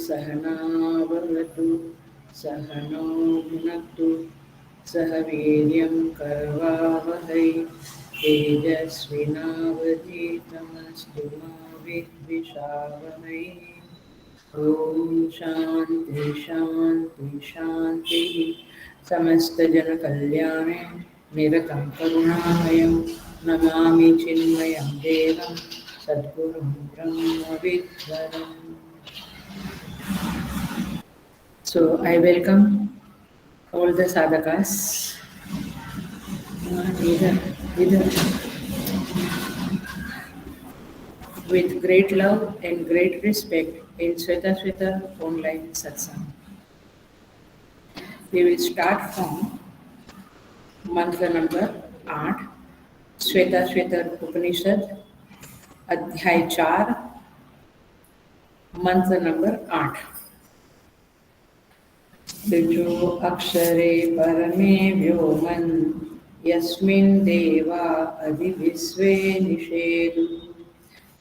सहनावतु सहनो भुनक्तु सह वीर्यं करवावहै तेजस्विनावधीतमस्तु मा विद्विषावहै। ओम शांति शांति शांति। समस्त जन कल्याणे निरतं करुणामयं नमामि चिन्मयं देवं सद्गुरुं ब्रह्मविद्वरम्। So I welcome all the sadhakas. Either with great love and great respect in Sweta Sweta online satsang. We will start from mantra number 8, Shweta श्वेतर उपनिषद अध्याय 4, मंत्र नंबर 8। ऋजो अक्षरे परमे व्योमन यस्मिन् देवा अधिविश्वे निषेदु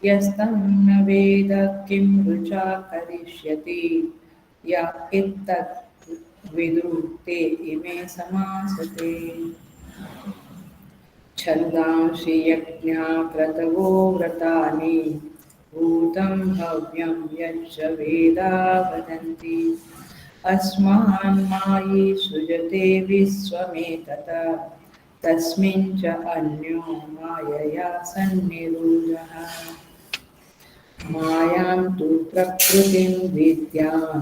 यस्तं न वेद किं ऋचा करिष्यति या इत्तत् विदुः ते इमे समासते। छन्दांसि यज्ञा क्रतवो व्रतानि भूतं भव्यं यच्च वेदा वदन्ति अस्मान् मायि सृजते विश्वमेतत् तस्मिन् च अन्यो मायया सन्निरूढः। मायां तु प्रकृतिं विद्यां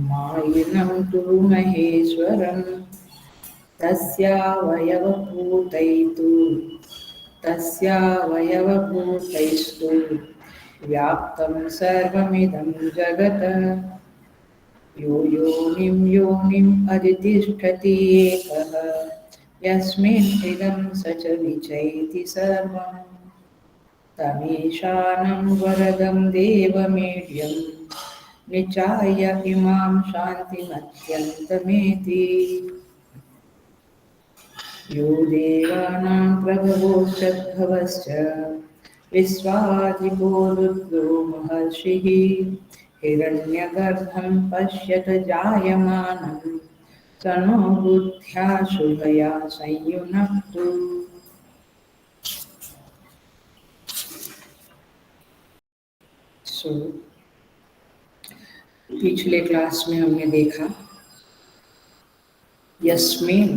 मायिनं तु महेश्वरम् तस्यावयवभूतैस्तु व्याप्तं सर्वमिदं जगत् यो योनिम् अधितिष्ठति एकः यस्मिन् इदं स च विचैति सर्वम् तमीशानं वरदं देवमेढ्यं निचाय इमां शान्तिमत्यन्तमेति। यो देवानां प्रभवोश्चद्भवश्च विश्वाधिपो रुद्रो महर्षिः हिरण्यगर्भं पश्यत जायमानं तनो बुद्ध्या शुभया संयुनक्तु। पिछले क्लास में हमने देखा यस्मिन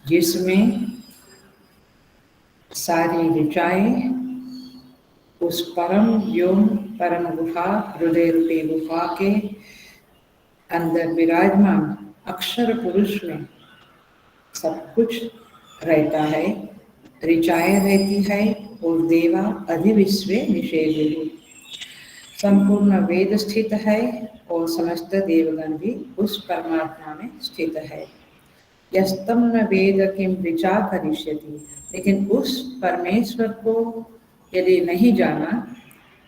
जिसमें सारी ऋचाएं उस परम व्योम परम गुफा हृदय रूपी गुफा के अंदर विराजमान अक्षर पुरुष में सब कुछ रहता है, ऋचाएं रहती है और देवा अधिविश्वे निषेधु संपूर्ण वेद स्थित है और समस्त देवगण भी उस परमात्मा में स्थित है। यस्तम न वेद किम ऋचा करिष्यति, लेकिन उस परमेश्वर को यदि नहीं जाना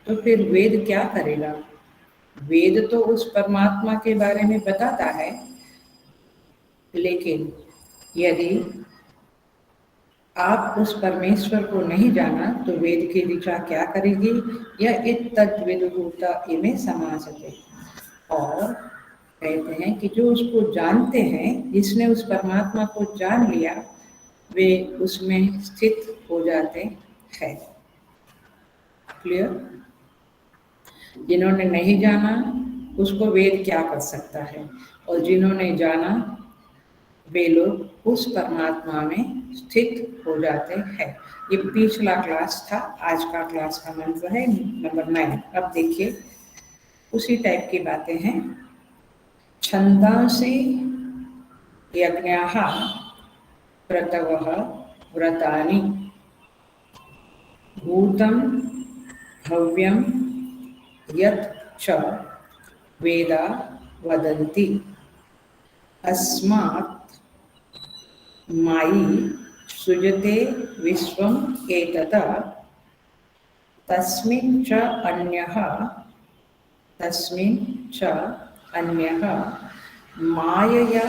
तो फिर वेद क्या करेगा। वेद तो उस परमात्मा के बारे में बताता है, लेकिन यदि आप उस परमेश्वर को नहीं जाना तो वेद की ऋचा क्या करेगी। यह इत्तद्विदुः इमे समासते, और कहते हैं कि जो उसको जानते हैं, जिसने उस परमात्मा को जान लिया, वे उसमें स्थित हो जाते हैं। क्लियर। जिन्होंने नहीं जाना उसको वेद क्या कर सकता है, और जिन्होंने जाना वे लोग उस परमात्मा में स्थित हो जाते हैं। ये पिछला क्लास था, आज का क्लास का मंत्र है नंबर 9। अब देखिए उसी टाइप की बातें हैं। छंदांसि यज्ञाः क्रतवः व्रतानि भूतं भव्यं यत् च वेदा वदन्ति अस्मात् मायि सृजते विश्वम् एतत् तस्मिन् च अन्यः मायया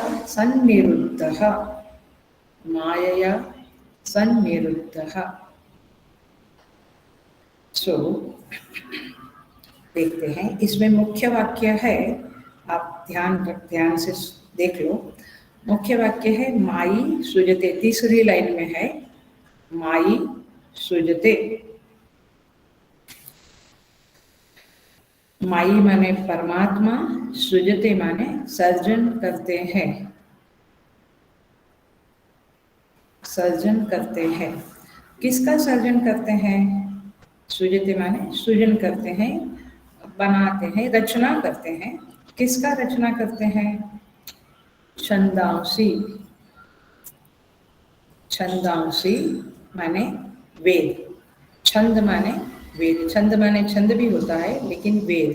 सन्निरुद्धः। सो देखते हैं, इसमें मुख्य वाक्य है, आप ध्यान से देख लो। मुख्य वाक्य है माई सृजते, तीसरी लाइन में है माई सृजते। माई माने परमात्मा, सृजते माने सर्जन करते हैं, सर्जन करते हैं। किसका सर्जन करते हैं? सृजते माने सृजन करते हैं, बनाते हैं, रचना करते हैं। किसका रचना करते हैं? छंदांसी, छंदांसी माने वेद, छंद माने वेद, छंद माने छंद भी होता है लेकिन वेद,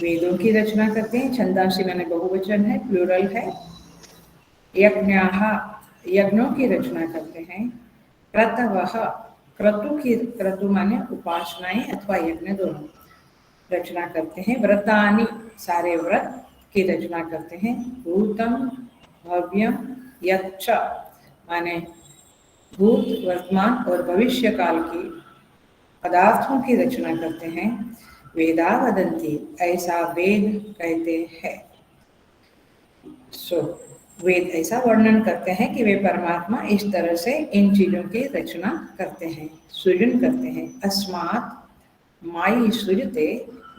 वेदों की रचना करते हैं। छंदांसी माने बहुवचन है, प्लूरल है। यज्ञाः, यज्ञों की रचना करते हैं। क्रतवः, क्रतु माने उपासनाएं अथवा यज्ञ दोनों रचना करते हैं। व्रतानि, सारे व्रत की रचना करते हैं। भूतम भव्यम यच्च माने भूत, वर्तमान और भविष्य काल की पदार्थों की रचना करते हैं। वेदा वदन्ति, ऐसा वेद कहते हैं। सो वेद ऐसा वर्णन करते हैं कि वे परमात्मा इस तरह से इन चीजों की रचना करते हैं, सृजन करते हैं। अस्मात् मायि सृजते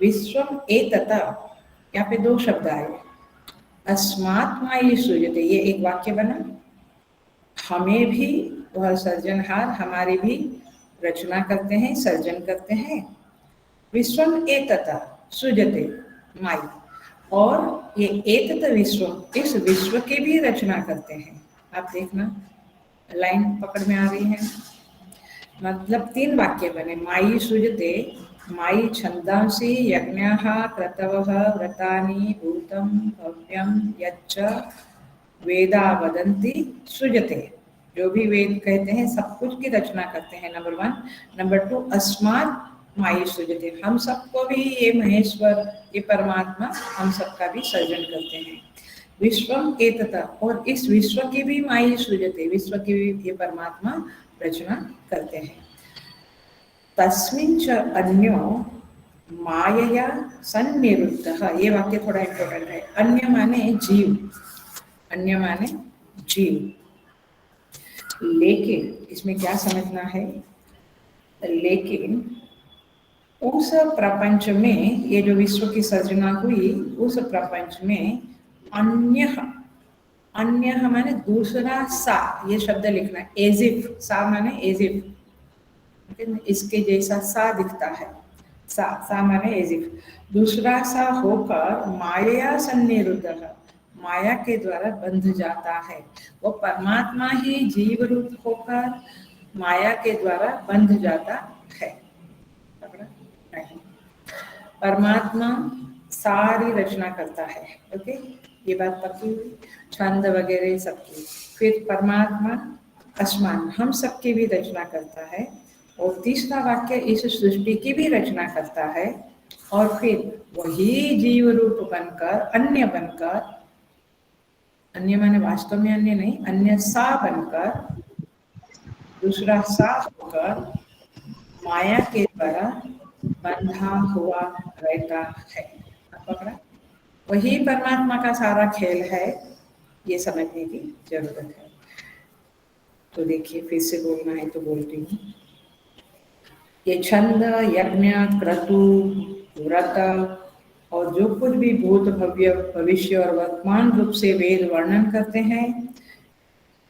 विश्वम एतत्, यहाँ पे दो शब्द आए, अस्मात् मायि सृजते, ये एक वाक्य बना। हमें भी वह सर्जनहार, हमारी भी रचना करते हैं, सर्जन करते हैं। विश्वम एतत् सृजते मायि, और ये एतत् विश्व, इस विश्व की भी रचना करते हैं। आप देखना लाइन पकड़ में आ रही है, मतलब तीन वाक्य बने। मायि सृजते, मायि छंदांसि यज्ञाः क्रतवः व्रतानि भूतं भव्यं यच्च वेदा वदन्ति सृजते, जो भी वेद कहते हैं सब कुछ की रचना करते हैं, नंबर 1। नंबर 2, अस्मात् मायि सृजते, हम सबको भी ये महेश्वर, ये परमात्मा हम सबका भी सर्जन करते हैं। विश्वम एतत्, और इस विश्व की भी मायि सृजते, विश्व की भी ये परमात्मा रचना करते हैं। तस्मिन् च अन्यो मायया सन्निरुद्धः, ये वाक्य थोड़ा इंपॉर्टेंट है। अन्य माने जीव, अन्य माने जीव, लेकिन इसमें क्या समझना है, लेकिन उस प्रपंच में, ये जो विश्व की सर्जना हुई, उस प्रपंच में अन्य, अन्य माने दूसरा सा, ये शब्द लिखना, एज इफ, सा माने एज इफ, इसके जैसा सा दिखता है, सा माने एज इफ, दूसरा सा होकर माया सन्निरुद्धः, माया के द्वारा बंध जाता है। वो परमात्मा ही जीव रूप होकर माया के द्वारा बंध जाता है। नहीं, परमात्मा सारी रचना करता है। ओके, ये बात पक्की हुई, छंद वगैरह सबकी। फिर परमात्मा अस्मान, हम सबकी भी रचना करता है। और तीसरा वाक्य, इस सृष्टि की भी रचना करता है, और फिर वही जीव रूप बनकर, अन्य बनकर, अन्य माने वास्तव में अन्य नहीं, अन्य सा बनकर, दूसरा सा होकर माया के द्वारा बंधा हुआ रहता है। पकड़ा? वही परमात्मा का सारा खेल है, ये समझने की जरूरत है। तो देखिए, फिर से बोलना है तो बोलती हूँ। ये छंद, यज्ञ, क्रतु, व्रत और जो कुछ भी भूत, भव्य, भविष्य और वर्तमान रूप से वेद वर्णन करते हैं,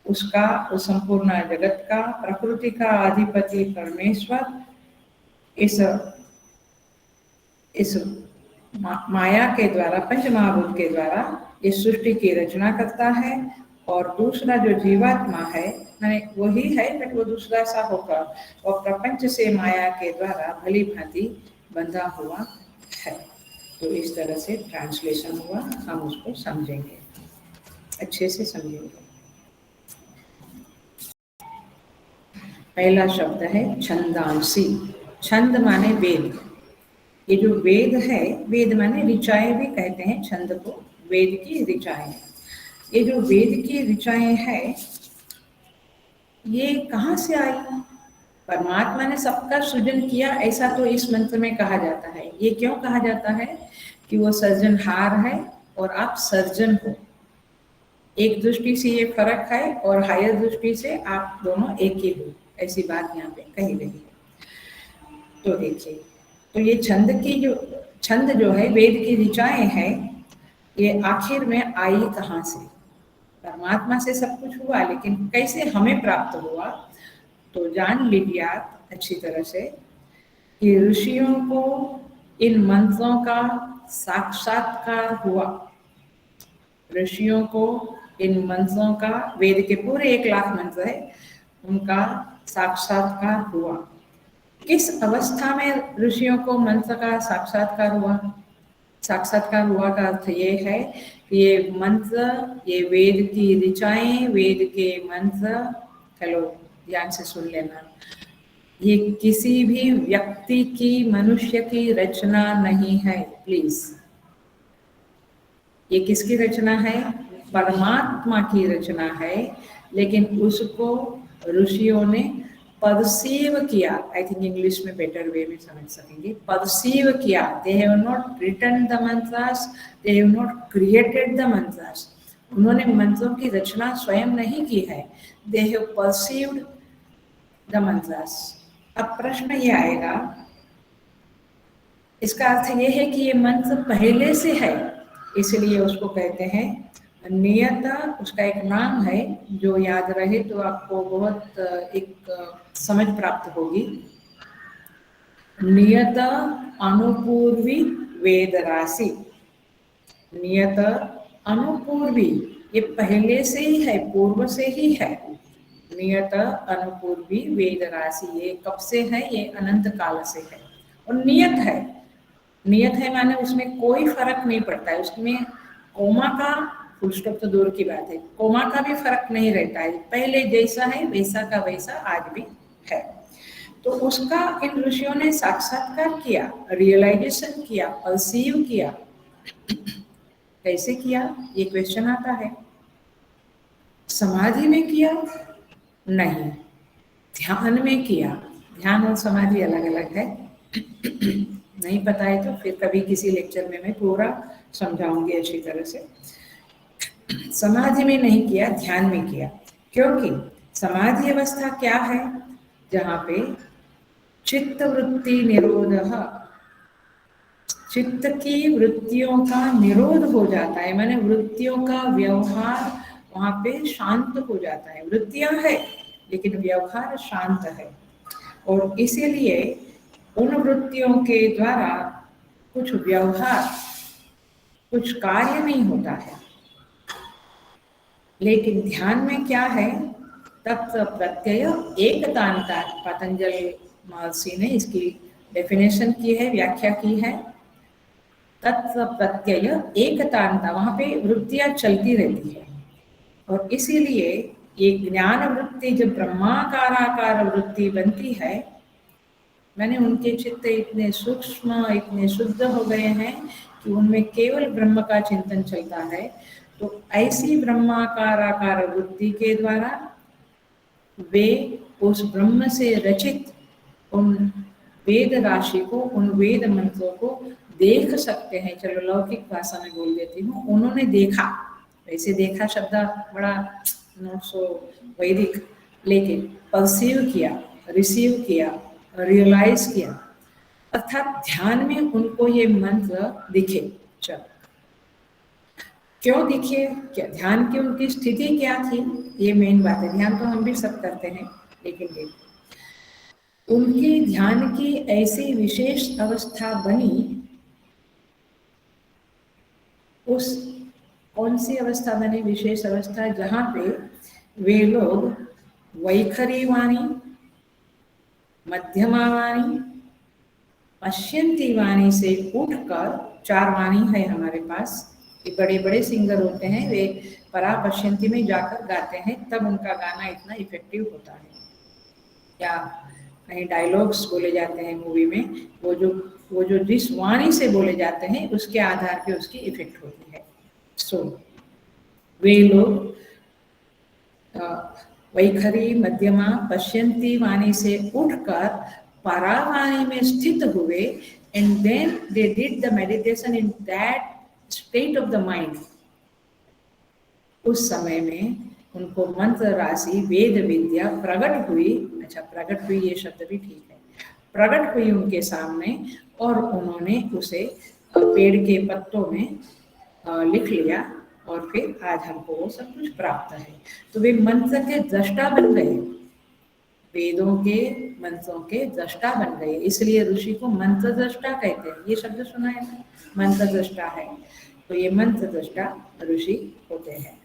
उसका, उस संपूर्ण जगत का, प्रकृति का अधिपति परमेश्वर इस माया के द्वारा, पंच महाभूत के द्वारा इस सृष्टि की रचना करता है, और दूसरा जो जीवात्मा है माने वही है बट वो दूसरा सा होकर और प्रपंच से माया के द्वारा भली भांति बंधा हुआ है। तो इस तरह से ट्रांसलेशन हुआ, हम उसको समझेंगे, अच्छे से समझेंगे। पहला शब्द है छंदांसी। छंद माने वेद। ये जो वेद है, वेद माने ऋचाएं भी कहते हैं छंद को, वेद की ऋचाएं। ये जो वेद की ऋचाएं है ये कहाँ से आई? परमात्मा ने सबका सृजन किया ऐसा तो इस मंत्र में कहा जाता है। ये क्यों कहा जाता है कि वो सर्जनहार है और आप सर्जन हो। एक दृष्टि से ये फर्क है और हायर दृष्टि से आप दोनों एक ही हो, ऐसी बात यहाँ पे कही गई है। तो देखिए, तो ये छंद जो है वेद की ऋचाएं हैं, ये आखिर में आई कहाँ से? परमात्मा से सब कुछ हुआ, लेकिन कैसे हमें प्राप्त हुआ? तो जान लीजिए आप अच्छी तरह से कि ऋषियों को इन मंत्रों का साक्षात्कार हुआ। ऋषियों को इन मंत्रों का, वेद के पूरे 1 लाख मंत्र है, उनका साक्षात्कार हुआ। किस अवस्था में ऋषियों को मंत्र का साक्षात्कार हुआ? साक्षात्कार हुआ का अर्थ ये है कि ये मंत्र, ये वेद की ऋचाएं, वेद के मंत्र, चलो ध्यान से सुन लेना, ये किसी भी व्यक्ति की, मनुष्य की रचना नहीं है। प्लीज, ये किसकी रचना है? परमात्मा की रचना है, लेकिन उसको ऋषियों ने परसीव किया। आई थिंक इंग्लिश में बेटर वे में समझ सकेंगे। परसीव किया। They have not written the mantras, they have not created the mantras. उन्होंने मंत्रों की रचना स्वयं नहीं की है, they have perceived the mantras. अब प्रश्न ये आएगा, इसका अर्थ ये है कि ये मंत्र पहले से है, इसलिए उसको कहते हैं नियता। उसका एक नाम है जो याद रहे तो आपको बहुत एक समझ प्राप्त होगी। नियत अनुपूर्वी वेद राशि। नियत अनुपूर्वी, ये पहले से ही है, पूर्व से ही है। नियत अनुपूर्वी वेद राशि, ये कब से है? ये अनंत काल से है और नियत है। नियत है माने उसमें कोई फर्क नहीं पड़ता है। उसमें कोमा का, फुल स्टॉप तो दूर की बात है, कोमा का भी फर्क नहीं रहता है। पहले जैसा है वैसा का वैसा आज भी है। तो उसका इन ऋषियों ने साक्षात्कार किया, रियलाइजेशन किया, परसीव किया। कैसे किया? ये क्वेश्चन आता है। समाधि में किया? नहीं, ध्यान में किया। ध्यान और समाधि अलग अलग है। नहीं पता है तो फिर कभी किसी लेक्चर में मैं पूरा समझाऊंगी अच्छी तरह से। समाधि में नहीं किया, ध्यान में किया। क्योंकि समाधि अवस्था क्या है? जहाँ पे चित्त वृत्ति निरोध, चित्त की वृत्तियों का निरोध हो जाता है, माने वृत्तियों का व्यवहार वहाँ पे शांत हो जाता है। वृत्तियां है लेकिन व्यवहार शांत है, और इसीलिए उन वृत्तियों के द्वारा कुछ व्यवहार, कुछ कार्य नहीं होता है। लेकिन ध्यान में क्या है? तत्व प्रत्यय एकतांता। पतंजलि महर्षि ने इसकी डेफिनेशन की है, व्याख्या की है। तत्व प्रत्यय एकतांता, वहां पे वृत्तियां चलती रहती है, और इसीलिए ये ज्ञान वृत्ति जब ब्रह्माकाराकार वृत्ति बनती है, मैंने उनके चित्त इतने सूक्ष्म, इतने शुद्ध हो गए हैं कि उनमें केवल ब्रह्म का चिंतन चलता है। तो ऐसी ब्रह्माकाराकार वृत्ति के द्वारा वे उस ब्रह्म से रचित उन वेद राशि को, उन वेद मंत्रों को देख सकते हैं। चलो लौकिक भाषा में बोल देती हूँ, उन्होंने देखा। वैसे देखा शब्द बड़ा नॉट सो वैदिक, लेकिन परसीव किया, रिसीव किया, रियलाइज किया, अर्थात ध्यान में उनको ये मंत्र दिखे। चलो क्यों दिखे? क्या ध्यान की उनकी स्थिति क्या थी? ये मेन बात है। ध्यान तो हम भी सब करते हैं, लेकिन देखो उनकी ध्यान की ऐसी विशेष अवस्था बनी, उस कौन सी अवस्था बनी? विशेष अवस्था, जहाँ पे वे लोग वैखरी वाणी, मध्यमा वाणी, पश्यंती वाणी से उठकर, 4 वाणी है हमारे पास, ये बड़े बड़े सिंगर होते हैं, वे परा पश्यंती में जाकर गाते हैं, तब उनका गाना इतना इफेक्टिव होता है। या कहीं डायलॉग्स बोले जाते हैं मूवी में, वो जो जिस वाणी से बोले जाते हैं उसके आधार पे उसकी इफेक्ट होती है। सो वे लोग वैखरी, मध्यमा, पश्यंती वाणी से उठकर परावाणी में स्थित हुए, and then they did the meditation in that state of the mind. उस समय में उनको मंत्र राशि, वेद विद्या प्रकट हुई। अच्छा, प्रकट हुई ये शब्द भी ठीक है, प्रकट हुई उनके सामने, और उन्होंने उसे पेड़ के पत्तों में लिख लिया, और फिर आज हमको वो सब कुछ प्राप्त है। तो वे मंत्र के दृष्टा बन गए, वेदों के मंत्रों के दृष्टा बन गए, इसलिए ऋषि को मंत्र दृष्टा कहते हैं। ये शब्द सुना है ना, मंत्र दृष्टा है, तो ये मंत्र दृष्टा ऋषि होते हैं।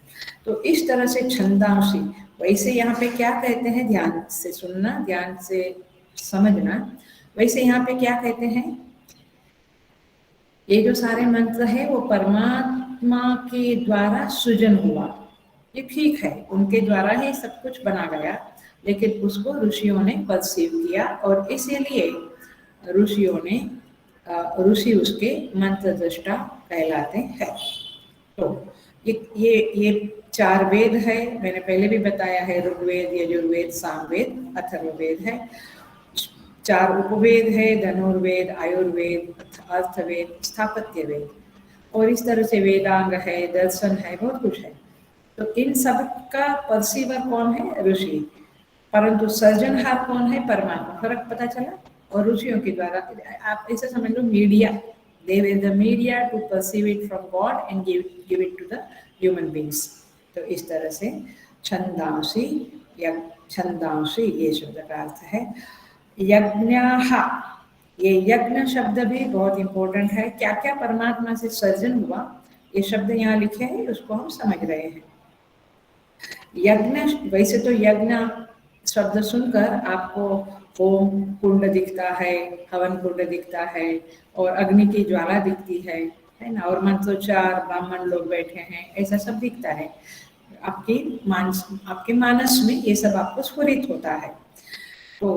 तो इस तरह से छंदांशी, वैसे यहाँ पे क्या कहते हैं, ध्यान से सुनना, ध्यान से समझना। वैसे यहाँ पे क्या कहते हैं, ये जो सारे मंत्र है वो परमात्मा के द्वारा सृजन हुआ, ये ठीक है, उनके द्वारा ही सब कुछ बना गया, लेकिन उसको ऋषियों ने परसीव किया, और इसीलिए ऋषियों ने ऋषि उसके मंत्र दृष्टा कहलाते हैं। तो ये 4 वेद है, मैंने पहले भी बताया है, ऋग्वेद, यजुर्वेद, सामवेद, अथर्ववेद है। 4 उपवेद है, धनुर्वेद, आयुर्वेद, अर्थवेद, स्थापत्य वेद, और इस तरह से वेदांग है, दर्शन है, बहुत कुछ है। तो इन सब का परसीवर कौन है? ऋषि, परंतु सर्जनहार कौन है? परमात्मा। फर्क पता चला? और ऋषियों के द्वारा, आप ऐसा समझ लो, media, they were the media to perceive it from God and give it to the human beings। तो इस तरह से छंदांशी, या छंदांशी ये शब्द का अर्थ है। यज्ञाः, ये यज्ञ शब्द भी बहुत इंपॉर्टेंट है। क्या क्या परमात्मा से सर्जन हुआ, ये शब्द यहाँ लिखे हैं, उसको हम समझ रहे हैं। यज्ञ, वैसे तो यज्ञ शब्द सुनकर आपको होम कुंड दिखता है, हवन कुंड दिखता है, और अग्नि की ज्वाला दिखती है ना, और मंत्रोच्चार, ब्राह्मण लोग बैठे हैं, ऐसा सब दिखता है। आपके मानस में ये सब आपको स्फुरित होता है। तो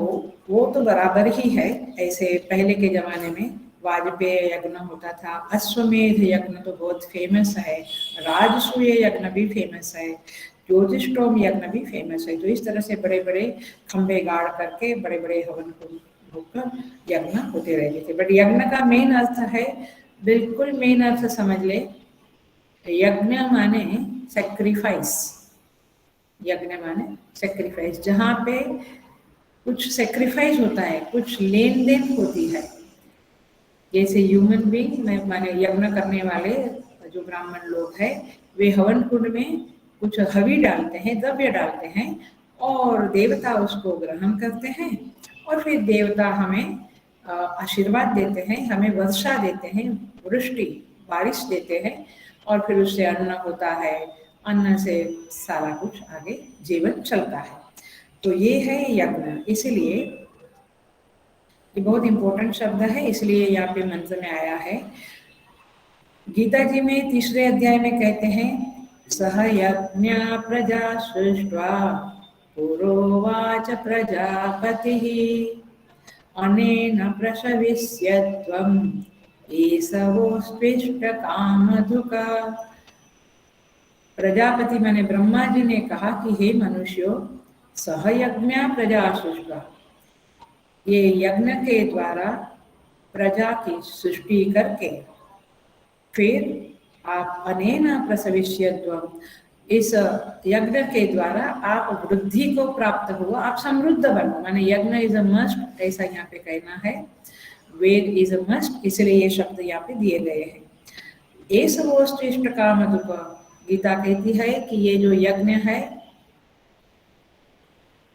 वो तो बराबर ही है। ऐसे पहले के जमाने में वाजपेय यज्ञ होता था, अश्वमेध यज्ञ तो बहुत फेमस है, राजसूय यज्ञ भी फेमस है, ज्योतिष्टोम यज्ञ भी फेमस है। तो इस तरह से बड़े बड़े खंबे गाड़ करके बड़े बड़े हवन को होकर यज्ञ होते रहते थे। बट यज्ञ का मेन अर्थ है, बिल्कुल मेन अर्थ समझ ले, यज्ञ माने सेक्रीफाइस। यज्ञ माने सेक्रीफाइस, जहाँ पे कुछ सेक्रीफाइस होता है, कुछ लेन देन होती है। जैसे ह्यूमन बीइंग माने यज्ञ करने वाले जो ब्राह्मण लोग हैं, वे हवन कुंड में कुछ हवि डालते हैं, द्रव्य डालते हैं, और देवता उसको ग्रहण करते हैं, और फिर देवता हमें आशीर्वाद देते हैं, हमें वर्षा देते हैं, वृष्टि, बारिश देते हैं, और फिर उससे अन्न होता है, अन्न से सारा कुछ आगे जीवन चलता है। तो ये है यज्ञ। इसलिए ये बहुत इंपॉर्टेंट शब्द है, इसलिए यहाँ पे मंत्र में आया है। गीता जी में 3रे अध्याय में कहते हैं, सह यज्ञ प्रजा सृष्ट्वा पुरोवाच प्रजापतिः अनेन प्रसविष्यत्वम् ईशवोऽस्त्विष्ट कामधुका। प्रजापति माने ब्रह्मा जी ने कहा कि हे मनुष्यों, सह यज्ञ प्रजा सृष्ट्वा, ये यज्ञ के द्वारा प्रजा की सृष्टि करके फिर आप अनेन प्रसविष्यत्वम्, इस यज्ञ के द्वारा आप वृद्धि को प्राप्त हुआ, आप समृद्ध बनो। माने यज्ञ इज अ मस्ट, ऐसा यहाँ पे कहना है। वेद इज अ मस्ट, इसलिए ये शब्द यहाँ पे दिए गए हैं। एष वोऽस्ति इष्ट कामधुक्, गीता कहती है कि ये जो यज्ञ है,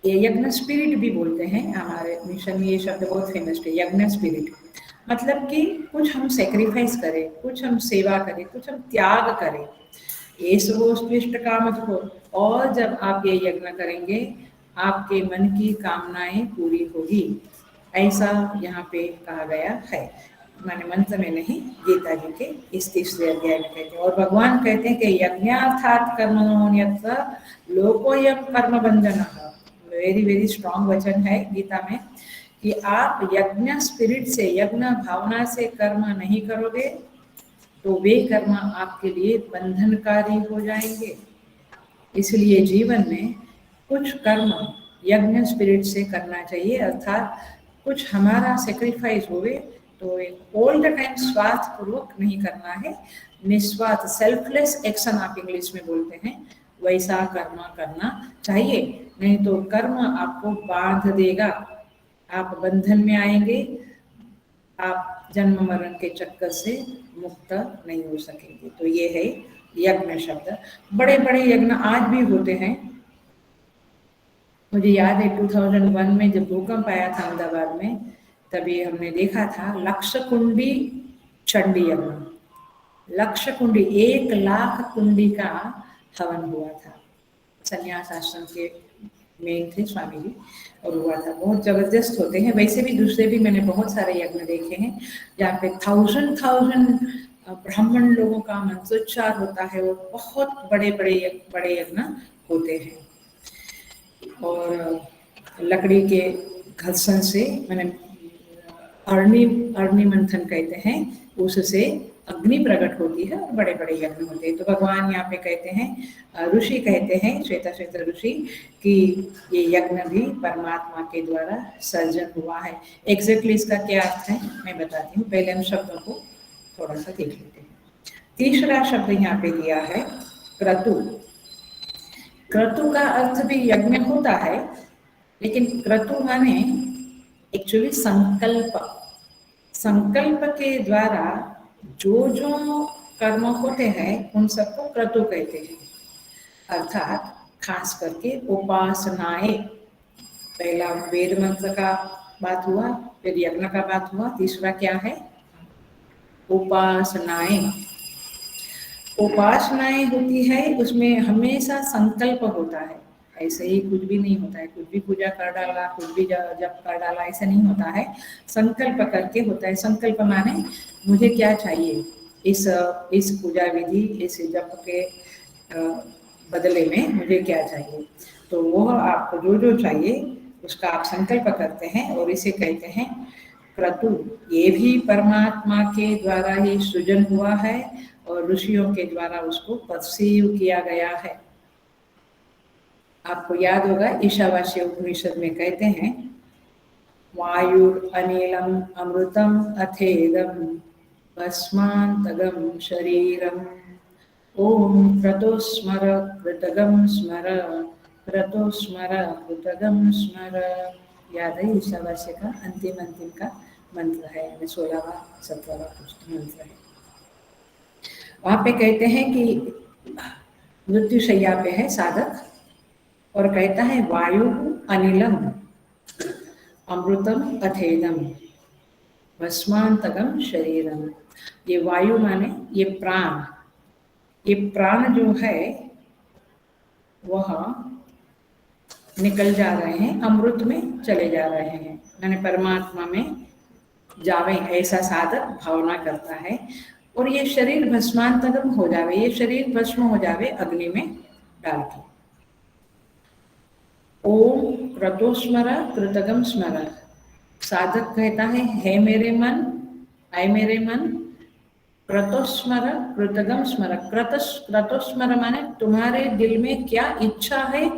ये यज्ञ स्पिरिट भी बोलते हैं। हमारे मिशन में ये शब्द बहुत फेमस है, यज्ञ स्पिरिट। मतलब कि कुछ हम सेक्रीफाइस करें, कुछ हम सेवा करें, कुछ हम त्याग करें। एषवोऽस्मिष्ट कामधुको। और जब आप ये यज्ञ करेंगे आपके मन की कामनाएं पूरी होगी, ऐसा यहाँ पे कहा गया है। माने मंत्र में नहीं, गीता जी के इस 3रे अध्याय में कहते हैं। और भगवान कहते हैं कि यज्ञार्थात् कर्मणोऽन्यत्र लोकोऽयं कर्म बंधनः। वेरी वेरी स्ट्रॉन्ग वचन है गीता में कि आप यज्ञ स्पिरिट से, यज्ञ भावना से कर्म नहीं करोगे तो वे कर्म आपके लिए बंधनकारी हो जाएंगे। इसलिए जीवन में कुछ कर्म यज्ञ स्पिरिट से करना चाहिए, अर्थात कुछ हमारा सेक्रीफाइस हुए तो एक ऑल द टाइम स्वार्थ पूर्वक नहीं करना है, निस्वार्थ सेल्फलेस एक्शन आप इंग्लिश में बोलते हैं, वैसा कर्म करना चाहिए। नहीं तो कर्म आपको बांध देगा, आप बंधन में आएंगे, आप जन्म मरण के चक्कर से मुक्त नहीं हो सकेंगे। तो ये है यज्ञ शब्द। बड़े बड़े यज्ञ आज भी होते हैं। मुझे याद है 2001 में जब भूकंप आया था अहमदाबाद में, तभी हमने देखा था लक्ष कुंडी चंडी यज्ञ। लक्ष कुंडी 1 लाख कुंडी का हवन हुआ था। संन्यास आश्रम के मेन थे स्वामी जी, और हुआ था। बहुत जबरदस्त होते हैं। वैसे भी दूसरे भी मैंने बहुत सारे यज्ञ देखे हैं जहाँ पे 1000 ब्राह्मण लोगों का मंत्रोच्चार होता है और बहुत बड़े बड़े यज्ञ होते हैं। और लकड़ी के घर्षण से, मैंने अग्नि मंथन कहते हैं, उससे अग्नि प्रकट होती है और बड़े बड़े यज्ञ होते हैं। तो भगवान यहाँ पे कहते हैं, ऋषि कहते हैं, श्वेता ऋषि, कि ये यज्ञ भी परमात्मा के द्वारा सर्जन हुआ है। एग्जैक्टली इसका क्या अर्थ है मैं बताती हूँ। पहले हम शब्दों को थोड़ा सा देख लेते हैं। 3रा शब्द यहाँ पे दिया है क्रतु। क्रतु का अर्थ भी यज्ञ होता है, लेकिन क्रतु माने एक्चुअली संकल्प के द्वारा जो कर्म होते हैं उन सबको क्रतु कहते हैं। अर्थात खास करके उपासनाएं। पहला वेद मंत्र का बात हुआ, फिर यज्ञ का बात हुआ, 3रा क्या है? उपासनाएं। उपासनाएं होती है, उसमें हमेशा संकल्प होता है। ऐसे ही कुछ भी नहीं होता है, कुछ भी पूजा कर डाला, कुछ भी जप कर डाला, ऐसा नहीं होता है। संकल्प करके होता है। संकल्प माने मुझे क्या चाहिए इस पूजा विधि, इस जप के बदले में मुझे क्या चाहिए। तो वो आपको जो चाहिए उसका आप संकल्प करते हैं और इसे कहते हैं क्रतु। ये भी परमात्मा के द्वारा ही सृजन हुआ है और ऋषियों के द्वारा उसको परसीव किया गया है। आपको याद होगा ईशावास्य उपनिषद में कहते हैं, वायुर अनिलम अमृतम अथेदम भस्मान्तगम शरीरम ओम क्रतो स्मर कृतगम स्मर, क्रतो स्मर कृतगम स्मर। याद है ईशावास्य का अंतिम का मंत्र है, 16वां 17वां मंत्र है। वहां पे कहते हैं कि मृत्युशैया पे है साधक और कहता है वायु अनिलम अमृतम अथेदम भस्मान्तगम शरीरम। ये वायु माने ये प्राण जो है वह निकल जा रहे हैं, अमृत में चले जा रहे हैं, माने परमात्मा में जावे, ऐसा साधक भावना करता है। और ये शरीर भस्मान्तगम हो जावे, ये शरीर भस्म हो जावे अग्नि में डाल के। ओम क्रतो स्मर कृतगम स्मर। साधक कहता है, हे मेरे मन, आए मेरे मन, क्रतोस्मर कृतगम स्मर। क्रतोस्मर माने तुम्हारे दिल में क्या इच्छा है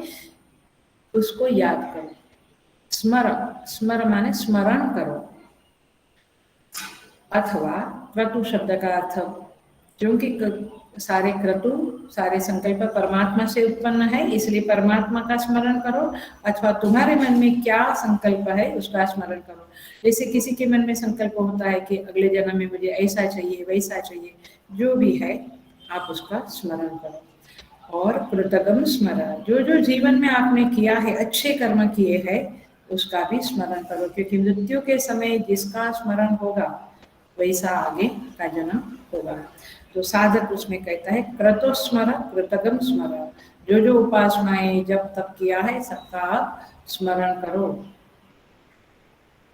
उसको याद करो। स्मर माने स्मरण करो। अथवा क्रतु शब्द का अर्थ, क्योंकि सारे क्रतु सारे संकल्प परमात्मा से उत्पन्न है, इसलिए परमात्मा का स्मरण करो। अथवा तुम्हारे मन में क्या संकल्प है उसका स्मरण करो। जैसे किसी के मन में संकल्प होता है कि अगले जन्म में मुझे ऐसा चाहिए वैसा चाहिए, जो भी है आप उसका स्मरण करो। और कृतगम स्मरण, जो जीवन में आपने किया है, अच्छे कर्म किए हैं, उसका भी स्मरण करो, क्योंकि मृत्यु के समय जिसका स्मरण होगा वैसा आगे का जन्म होगा। तो साधक उसमें कहता है क्रतो स्मर कृतगम स्मर, जो जो उपासनाएं जब तक किया है सबका आप स्मरण करो।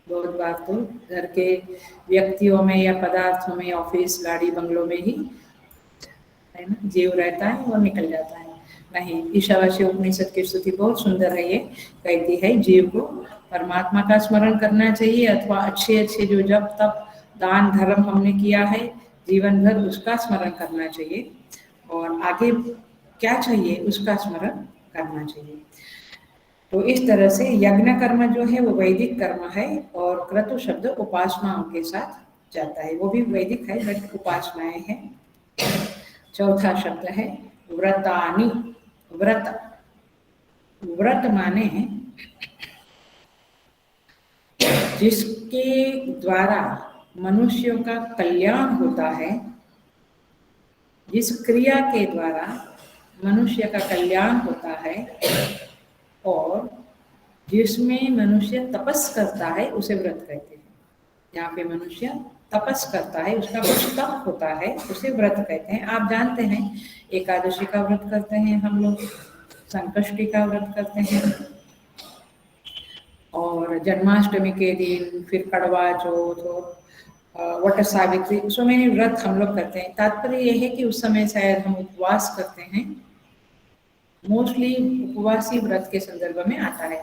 बहुत बार तो घर के व्यक्तियों में या पदार्थों में, ऑफिस गाड़ी बंगलों में ही है ना जीव रहता है और निकल जाता है। नहीं, ईशावास्य उपनिषद की स्तुति बहुत सुंदर है। ये कहती है जीव को परमात्मा का स्मरण करना चाहिए, अथवा अच्छे अच्छे जो जब तक दान धर्म हमने किया है जीवन भर उसका स्मरण करना चाहिए, और आगे क्या चाहिए उसका स्मरण करना चाहिए। तो इस तरह से यज्ञ कर्म जो है वो वैदिक कर्म है, और क्रतु शब्द उपासनाओं के साथ जाता है, वो भी वैदिक है बट उपासनाएं हैं। चौथा शब्द है व्रतानि। व्रत, व्रत माने जिसके द्वारा मनुष्यों का कल्याण होता है, जिस क्रिया के द्वारा मनुष्य का कल्याण होता है, और जिसमें मनुष्य तपस करता है उसे व्रत कहते हैं। जहाँ पे मनुष्य तपस करता है, उसका कुछ तप होता है, उसे व्रत कहते हैं। आप जानते हैं एकादशी का व्रत करते हैं हम लोग, संकष्टी का व्रत करते हैं, और जन्माष्टमी के दिन फिर कड़वा चौथ और वट सावित्री, सो मैंने व्रत हम लोग करते हैं। तात्पर्य यह है कि उस समय शायद हम उपवास करते हैं, मोस्टली उपवासी व्रत के संदर्भ में आता है,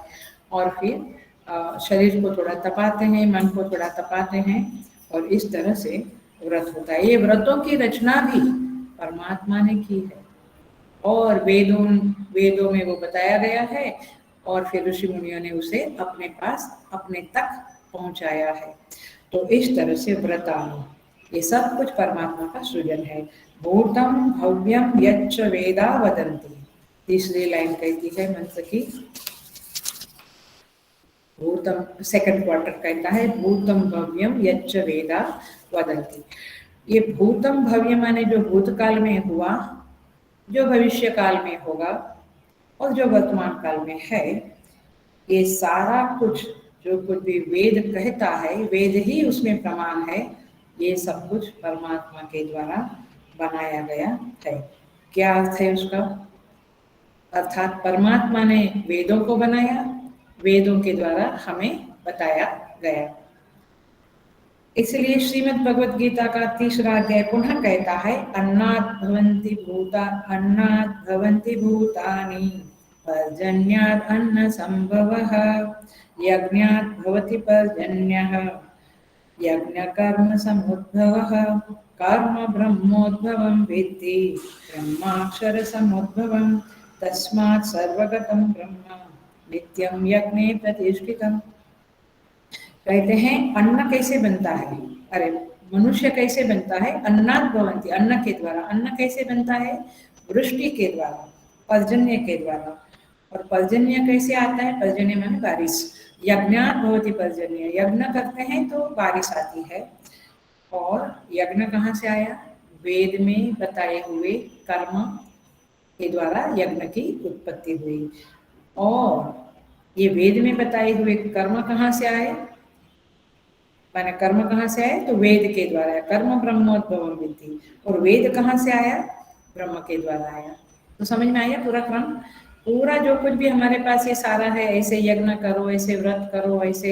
और फिर शरीर को थोड़ा तपाते हैं, मन को थोड़ा तपाते हैं, और इस तरह से व्रत होता है। ये व्रतों की रचना भी परमात्मा ने की है, और वेदों में वो बताया गया है, और फिर ऋषि मुनियों ने उसे अपने पास अपने तक पहुंचाया है। तो इस तरह से व्रतानु, ये सब कुछ परमात्मा का सृजन है। भूतम भव्यम यच्च वेदा वदन्ति, तीसरी लाइन कहती है मंत्र की, भूतम, सेकंड क्वार्टर कहता है भूतम भव्यम यच्च वेदा वदन्ति। ये भूतम भव्य माने जो भूतकाल में हुआ, जो भविष्य काल में होगा, और जो वर्तमान काल में है, ये सारा कुछ जो कुछ भी वेद कहता है, वेद ही उसमें प्रमाण है, ये सब कुछ परमात्मा के द्वारा बनाया गया है। क्या अर्थ है उसका? अर्थात परमात्मा ने वेदों को बनाया, वेदों के द्वारा हमें बताया गया। इसलिए श्रीमद् भगवद गीता का तीसरा अध्याय पुनः कहता है अन्नात् भवन्ति भूता, अन्नात् भवन्ति भूतानि, पर्जन्यात् अन्न संभवः, यज्ञात् भवति पर्जन्यः, यज्ञ कर्म समुद्भवः, कर्म ब्रह्मोद्भवं विद्धि ब्रह्माक्षर समुद्भवं, तस्मात् सर्वगतं ब्रह्म नित्यं यज्ञे प्रतिष्ठितम्। कहते हैं अन्न कैसे बनता है, अरे मनुष्य कैसे बनता है? अन्नात् भवन्ति, अन्न के द्वारा। अन्न कैसे बनता है? वृष्टि के द्वारा, पर्जन्य के द्वारा। और पर्जन्य कैसे आता है? पर्जन्य माने बारिश। यज्ञात् भवति पर्जन्य, यज्ञ करते हैं तो बारिश आती है। और यज्ञ कहाँ से आया? वेद में बताए हुए कर्म के द्वारा यज्ञ की उत्पत्ति हुई। और ये वेद में बताए हुए कर्म कहाँ से आए? माने कर्म कहाँ से आए? तो वेद के द्वारा आया। कर्म ब्रह्मोद्भवम विद्धि, और वेद कहाँ से आया? ब्रह्म के द्वारा आया। तो समझ में आया पूरा क्रम? पूरा जो कुछ भी हमारे पास ये सारा है, ऐसे यज्ञ करो, ऐसे व्रत करो, ऐसे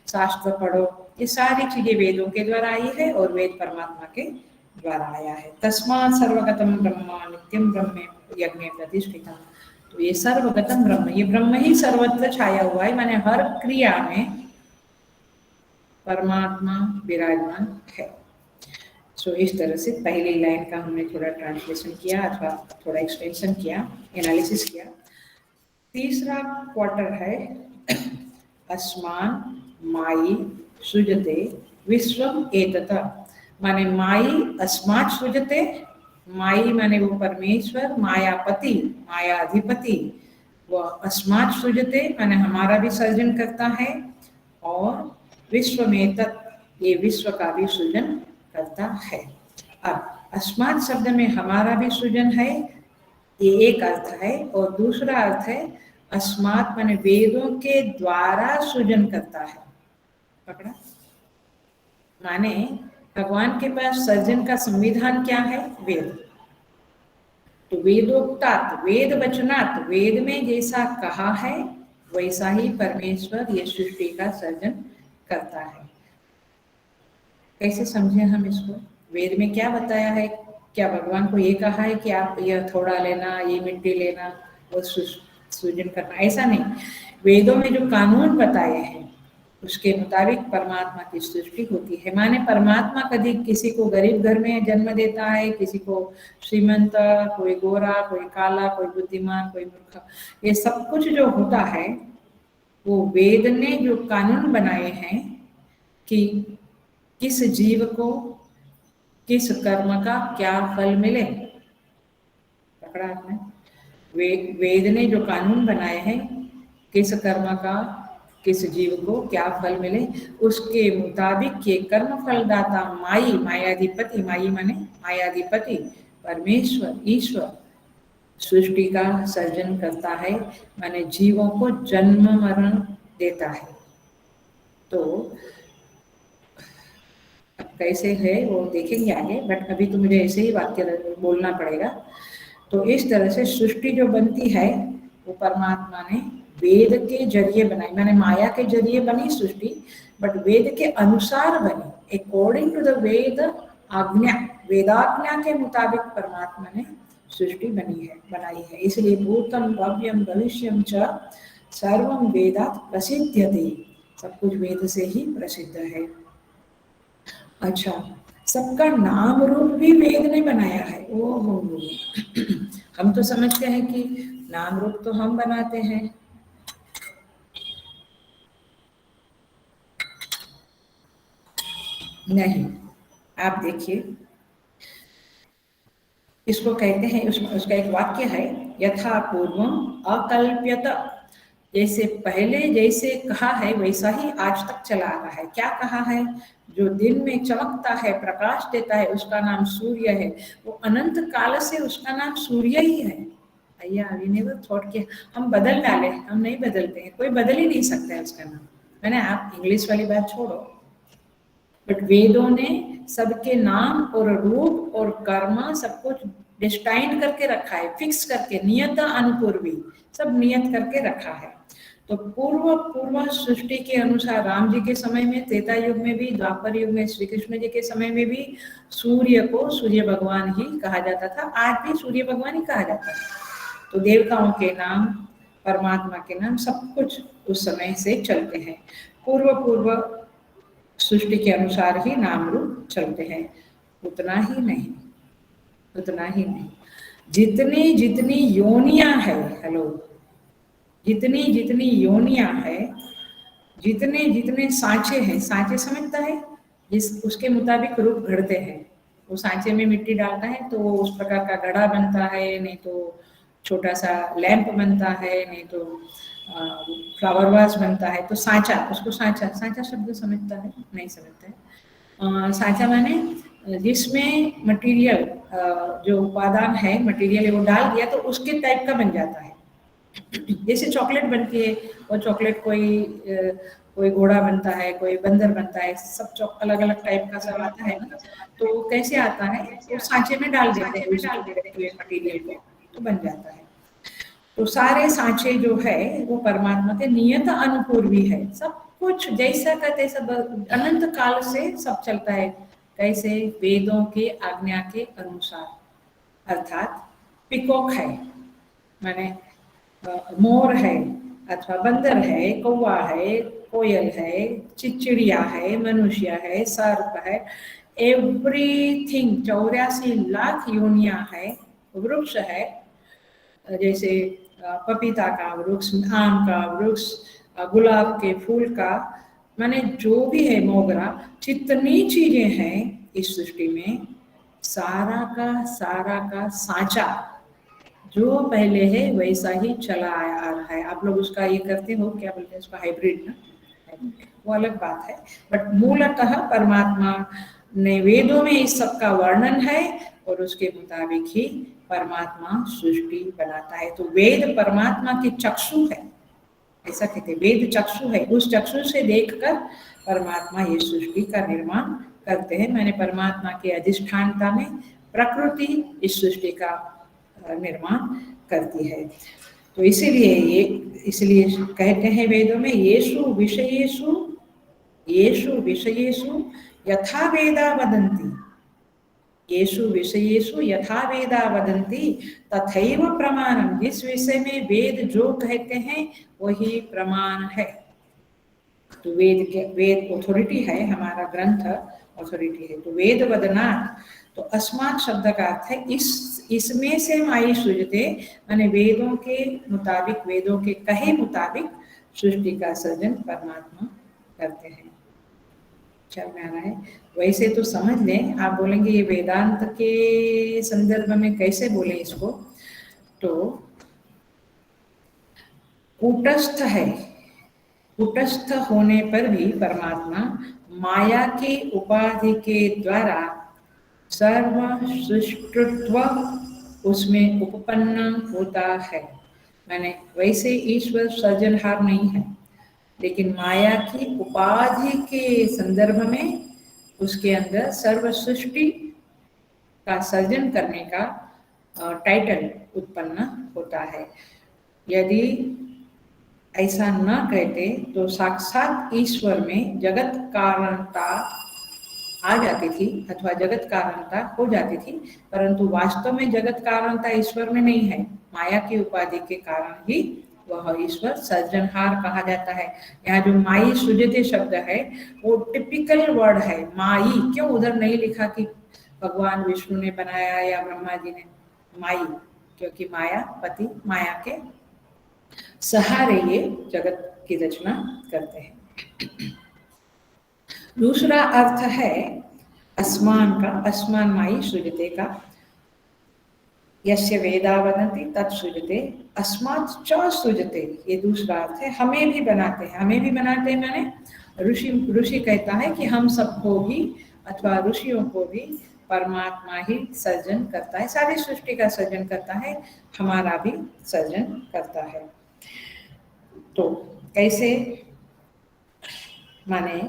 शास्त्र पढ़ो, ये सारी चीजें वेदों के द्वारा आई है, और वेद परमात्मा के द्वारा आया है। तस्मात् सर्वगतम ब्रह्म नित्यम ब्रह्मे यज्ञे प्रतिष्ठितम्। तो ये सर्वगतम ब्रह्म, ये ब्रह्म ही सर्वत्र छाया हुआ है, माने हर क्रिया में परमात्मा विराजमान है। सो इस तरह से पहली लाइन का हमने थोड़ा ट्रांसलेशन किया, अथवा थोड़ा एक्सटेंशन किया, एनालिसिस किया। तीसरा क्वार्टर है अस्मान माई सृजते विश्वम एतत्, माने माई अस्मात् सृजते, माई माने वो परमेश्वर, मायापति, मायाधिपति, वो अस्मात् सृजते माने हमारा भी सर्जन करता है, और विश्व में तत्, ये विश्व का भी सृजन करता है। अब अस्मात् शब्द में हमारा भी सृजन है, ये एक अर्थ है, और दूसरा अर्थ है अस्मात् माने वेदों के द्वारा सृजन करता है। पकड़ा? माने भगवान के पास सर्जन का संविधान क्या है? वेद। तो वेदोक्तात् वेद वचनात्, वेद में जैसा कहा है वैसा ही परमेश्वर ये सृष्टि का सर्जन करता है। कैसे समझे हम इसको? वेद में क्या बताया है? क्या भगवान को ये कहा है कि आप यह थोड़ा लेना, ये मिट्टी लेना, वो सृजन करना? ऐसा नहीं। वेदों में जो कानून बताए हैं उसके मुताबिक परमात्मा की सृष्टि होती है। माने परमात्मा कभी किसी को गरीब घर में जन्म देता है, किसी को श्रीमंत, कोई गोरा, कोई काला, कोई बुद्धिमान, कोई मूर्ख। ये सब कुछ जो होता है वो वेद ने जो कानून बनाए हैं कि किस जीव को किस कर्म का क्या फल मिले। पकड़ा आपने? वेद ने जो कानून बनाए हैं किस कर्म का किस जीव को क्या फल मिले, उसके मुताबिक ये कर्म फलदाता माई, मायाधिपति, माई माने मायाधिपति परमेश्वर ईश्वर सृष्टि का सर्जन करता है, माने जीवों को जन्म मरण देता है। तो अब कैसे है वो देखेंगे आगे, बट अभी तो मुझे ऐसे ही वाक्य बोलना पड़ेगा। तो इस तरह से सृष्टि जो बनती है वो परमात्मा ने वेद के जरिए बनाई, माने माया के जरिए बनी सृष्टि, बट वेद के अनुसार बनी, अकॉर्डिंग टू द वेद आज्ञा, वेदाज्ञा के मुताबिक परमात्मा ने सृष्टि बनाई है। इसलिए भूतम भव्यम भविष्यम च सर्वम वेदात् प्रसिद्ध्यते, सब कुछ वेद से ही प्रसिद्ध है। अच्छा, सबका नाम रूप भी वेद ने बनाया है। ओहो, हम तो समझते हैं कि नाम रूप तो हम बनाते हैं। नहीं, आप देखिए, इसको कहते हैं, उसका एक वाक्य है, यथा पूर्वम अकल्प्यत, जैसे पहले जैसे कहा है वैसा ही आज तक चला आ रहा है। क्या कहा है? जो दिन में चमकता है, प्रकाश देता है, उसका नाम सूर्य है। वो अनंत काल से उसका नाम सूर्य ही है। भैया अभी नेवर थॉट कि हम बदल डाले, हम नहीं बदलते हैं, कोई बदल ही नहीं सकता है उसका नाम। मैंने आप इंग्लिश वाली बात छोड़ो, बट वेदों ने सबके नाम और रूप और कर्म सब कुछ डिस्टाइन करके रखा है, फिक्स करके, नियत अनुपूर्वी सब नियत करके रखा है। तो पूर्व सृष्टि के अनुसार राम जी के समय में, त्रेता युग में भी, द्वापर युग में श्री कृष्ण जी के समय में भी सूर्य को सूर्य भगवान ही कहा जाता था। आज भी सूर्य भगवान ही कहा जाता है। तो देवताओं के नाम, परमात्मा के नाम, सब कुछ उस समय से चलते हैं। पूर्व सृष्टि के अनुसार ही नाम रूप चलते हैं। उतना ही नहीं, उतना ही नहीं, जितनी जितनी योनियां है, हेलो, जितनी जितनी योनियां है, जितने जितने सांचे हैं, सांचे समझता है, जिस उसके मुताबिक रूप घड़ते हैं। वो सांचे में मिट्टी डालता है तो उस प्रकार का घड़ा बनता है, नहीं तो छोटा सा लैंप बनता है, नहीं तो फ्लावर वास बनता है। तो सांचा, उसको सांचा, सांचा शब्द समझता है? नहीं समझता है। सांचा माने जिसमें मटेरियल, जो उपादान है, मटेरियल वो डाल दिया तो उसके टाइप का बन जाता है। जैसे चॉकलेट बनती है, और चॉकलेट कोई घोड़ा बनता है, कोई बंदर बनता है, सब अलग अलग टाइप का सब आता है ना। तो कैसे आता है? तो सांचे में डाल देते हैं उस मटेरियल को, तो बन जाता है। तो सारे सांचे जो है वो परमात्मा के नियत अनुपूर्वी है। सब कुछ जैसा का तैसा अनंत काल से सब चलता है। कैसे? वेदों के आज्ञा के अनुसार। अर्थात पिकॉक है, माने मोर है, अथवा बंदर है, कौवा है, कोयल है, चिड़िया है, मनुष्य है, सर्प है, एवरीथिंग 84 लाख योनियां है। वृक्ष है, जैसे पपीता का वृक्ष, आम का वृक्ष, गुलाब के फूल का, माने जो भी है, मोगरा, जितनी चीजें हैं इस सृष्टि में, सारा का सांचा जो पहले है वैसा ही चला आ रहा है। आप लोग उसका ये करते हो, क्या बोलते हैं उसका, हाइब्रिड ना, वो अलग बात है। बट मूलतः परमात्मा ने वेदों में इस सब का वर्णन है और उसके मुताबिक ही परमात्मा सृष्टि बनाता है। तो वेद परमात्मा के चक्षु है, ऐसा कहते हैं, वेद चक्षु है। उस चक्षु से देखकर परमात्मा ये सृष्टि का निर्माण करते हैं, मैंने परमात्मा के अधिष्ठानता में प्रकृति इस सृष्टि का निर्माण करती है। तो इसलिए कहते हैं वेदों में येषु विषयेषु यथा वेदा वदन्ति, येषु विषयेषु यथा वेदा वदन्ति तथैव प्रमाणम। जिस विषय में वेद जो कहते हैं वही प्रमाण है। तो वेद ऑथोरिटी है, हमारा ग्रंथ ऑथोरिटी है। तो वेद वदनात्, तो अस्मात् शब्द का अर्थ है इसमें से माई सृजते, माने वेदों के मुताबिक, वेदों के कहे मुताबिक सृष्टि का सृजन परमात्मा करते हैं। चल में आ रहा है। वैसे तो समझ लें, आप बोलेंगे ये वेदांत के संदर्भ में कैसे बोले इसको, तो कूटस्थ है, कूटस्थ होने पर भी परमात्मा माया की उपाधि के द्वारा सर्व सृष्टित्व उसमें उपपन्न होता है। मैंने वैसे ईश्वर सृजनहार नहीं है, लेकिन माया की उपाधि के संदर्भ में उसके अंदर सर्व सृष्टि का सर्जन करने का टाइटल उत्पन्न होता है। यदि ऐसा न कहते तो साक्षात ईश्वर में जगत कारणता आ जाती थी अथवा जगत कारणता हो जाती थी, परंतु वास्तव में जगत कारणता ईश्वर में नहीं है, माया की उपाधि के कारण ही वह ईश्वर सृजनहार कहा जाता है। यहाँ जो माई सृजते शब्द है वो टिपिकल वर्ड है, माई। क्यों उधर नहीं लिखा कि भगवान विष्णु ने बनाया या ब्रह्मा जी ने? माई, क्योंकि माया पति, माया के सहारे ये जगत की रचना करते हैं। दूसरा अर्थ है अस्मान का, अस्मान माई सृजते का, यस्य वेदा वदन्ति तत्सृजते अस्मात् च सृजते, ये दूसरा अर्थ है। हमें भी बनाते हैं, हमें भी बनाते हैं मैंने ऋषि कहता है कि हम सबको भी अथवा ऋषियों को भी परमात्मा ही सर्जन करता है, सारी सृष्टि का सर्जन करता है, हमारा भी सर्जन करता है। तो कैसे? माने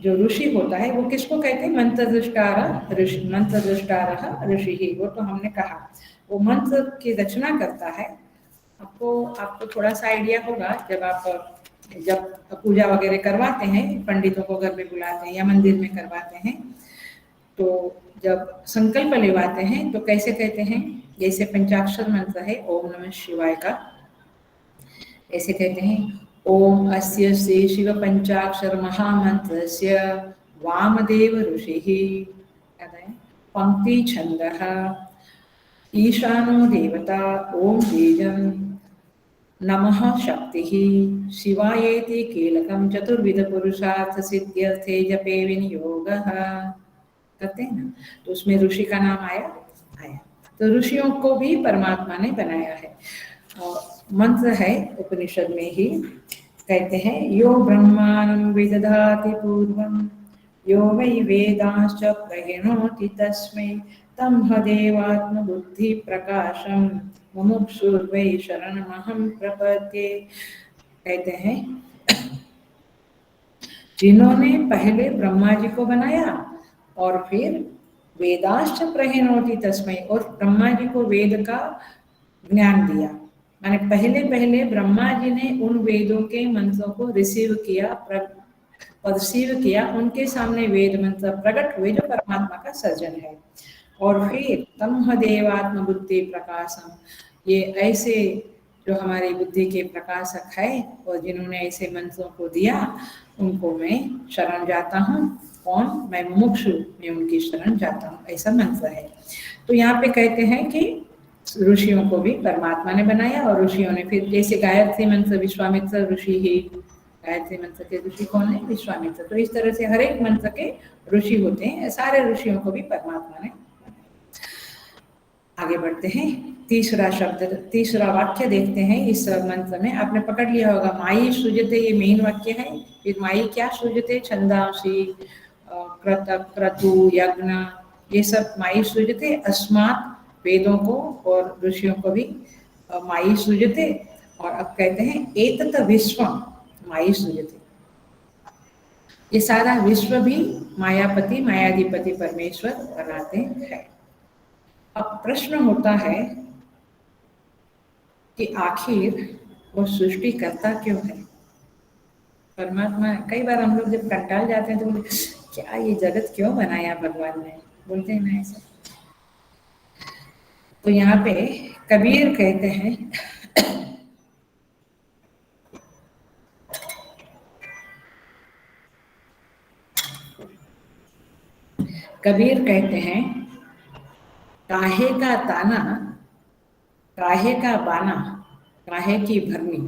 जो ऋषि होता है वो किसको कहते हैं? मंत्रदृष्टार ऋषि, मंत्रदृष्टार ऋषि ही, वो तो हमने कहा वो मंत्र की रचना करता है। आपको थोड़ा सा आइडिया होगा जब पूजा वगैरह करवाते हैं, पंडितों को घर में बुलाते हैं या मंदिर में करवाते हैं, तो जब संकल्प लेवाते हैं तो कैसे कहते हैं? जैसे पंचाक्षर मंत्र है ओम नमः शिवाय का, ऐसे कहते हैं ओम अस्य श्री शिव पंचाक्षर महामंत्रस्य वामदेव ऋषिः पंक्ति छंदः ईशानो देवता ओम बीजं नमः शक्तिः शिवायेति कीलकं चतुर्विध पुरुषार्थ सिद्ध्यर्थे जपे विनियोगः, कहते हैं ना। तो उसमें ऋषि का नाम आया। तो ऋषियों को भी परमात्मा ने बनाया है। और मंत्र है उपनिषद में ही कहते हैं यो ब्रह्माणं विदधाति पूर्वं यो वै वेदांश्च प्रहिणोति तस्मै तं हदेवात्म बुद्धि प्रकाशम मुमुक्षुर्वै शरणमहं प्रपद्ये। कहते हैं जिन्होंने पहले ब्रह्मा जी को बनाया और फिर वेदांश्च प्रहिणोति तस्मै, और ब्रह्मा जी को वेद का ज्ञान दिया। माने पहले ब्रह्मा जी ने उन वेदों के मंत्रों को रिसीव किया, परसीव किया, उनके सामने वेद मंत्र प्रकट हुए जो परमात्मा का सर्जन है। और फिर तम देवात्म बुद्धि प्रकाशम, ये ऐसे जो हमारी बुद्धि के प्रकाशक है और जिन्होंने ऐसे मंत्रों को दिया उनको मैं शरण जाता हूँ। कौन? मैं मुमुक्षु, मैं उनकी शरण जाता हूँ, ऐसा मंत्र है। तो यहाँ पे कहते हैं कि ऋषियों को भी परमात्मा ने बनाया और ऋषियों ने फिर, जैसे गायत्री मंत्र विश्वामित्र ऋषि ही, गायत्री मंत्र के ऋषि कौन है? विश्वामित्र। तो इस तरह से हर एक मंत्र के ऋषि होते हैं, सारे ऋषियों को भी परमात्मा ने। आगे बढ़ते हैं, तीसरा वाक्य देखते हैं इस मंत्र में। आपने पकड़ लिया होगा माई सृजते, ये मेन वाक्य है। फिर माई क्या सृजते? छंदांसी, क्रतु, यज्ञ, ये सब माई सृजते। अस्मात्, वेदों को और ऋषियों को भी माई सृजते। और अब कहते हैं एतत् विश्वम माई सृजते, ये सारा विश्व भी मायापति मायाधिपति परमेश्वर बनाते हैं। अब प्रश्न होता है कि आखिर वो सृष्टि करता क्यों है? परमात्मा, कई बार हम लोग जब कंटाल जाते हैं तो बोलते क्या ये जगत क्यों बनाया भगवान ने, बोलते हैं ना ऐसा। तो यहाँ पे कबीर कहते हैं कबीर कहते हैं काहे का ताना काहे का बाना काहे की भरनी।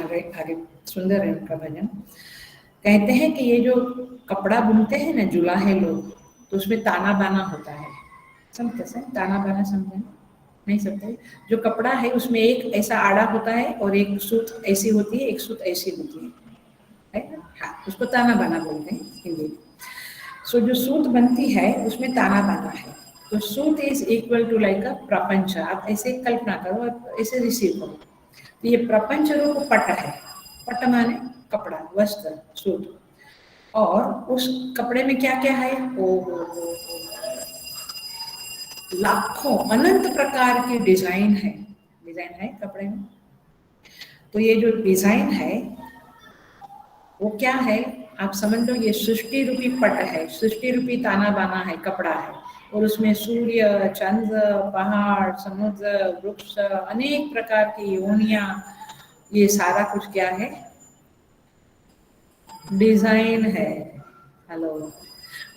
आगे आगे सुंदर है उनका भजन। कहते हैं कि ये जो कपड़ा बुनते हैं ना जुलाहे लोग, तो उसमें ताना बाना होता है। समझते हैं ताना बाना? समझे नहीं सकते? जो कपड़ा है उसमें एक ऐसा आड़ा होता है और एक सूत ऐसी होती है, एक सूत ऐसी होती है ना? हाँ, उसको ताना बाना बोलते हैं हिंदी में। सो जो सूत बनती है उसमें ताना बाना है। तो sut is equal to like a prapanch. आप ऐसे कल्पना करो और ऐसे रिसीव करो। तो ये प्रपंच रूप पट है। पट माने कपड़ा, वस्त्र, सूत। और उस कपड़े में क्या क्या है? ओ लाखों अनंत प्रकार की डिजाइन है। डिजाइन है कपड़े में। तो ये जो डिजाइन है वो क्या है? आप समझ लो ये सृष्टि रूपी पट है, सृष्टि रूपी ताना बाना है, कपड़ा है। और उसमें सूर्य, चंद्र, पहाड़, समुद्र, वृक्ष, अनेक प्रकार की योनियां, ये सारा कुछ क्या है? डिजाइन है। हेलो,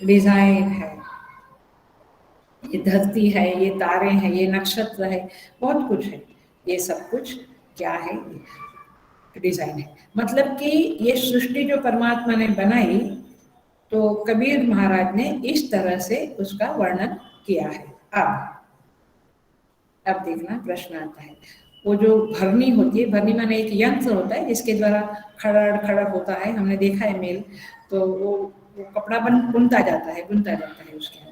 डिजाइन है। ये धरती है, ये तारे हैं, ये नक्षत्र है, बहुत कुछ है। ये सब कुछ क्या है? डिजाइन है। मतलब कि ये सृष्टि जो परमात्मा ने बनाई, तो कबीर महाराज ने इस तरह से उसका वर्णन किया है। अब देखना प्रश्न आता है, वो जो भरनी होती है, भरनी माने एक यंत्र होता है जिसके द्वारा खड़ड़ खड़ड़ होता है, हमने देखा है मेल। तो वो कपड़ा बुनता जाता है, बुनता जाता है उसके अंदर।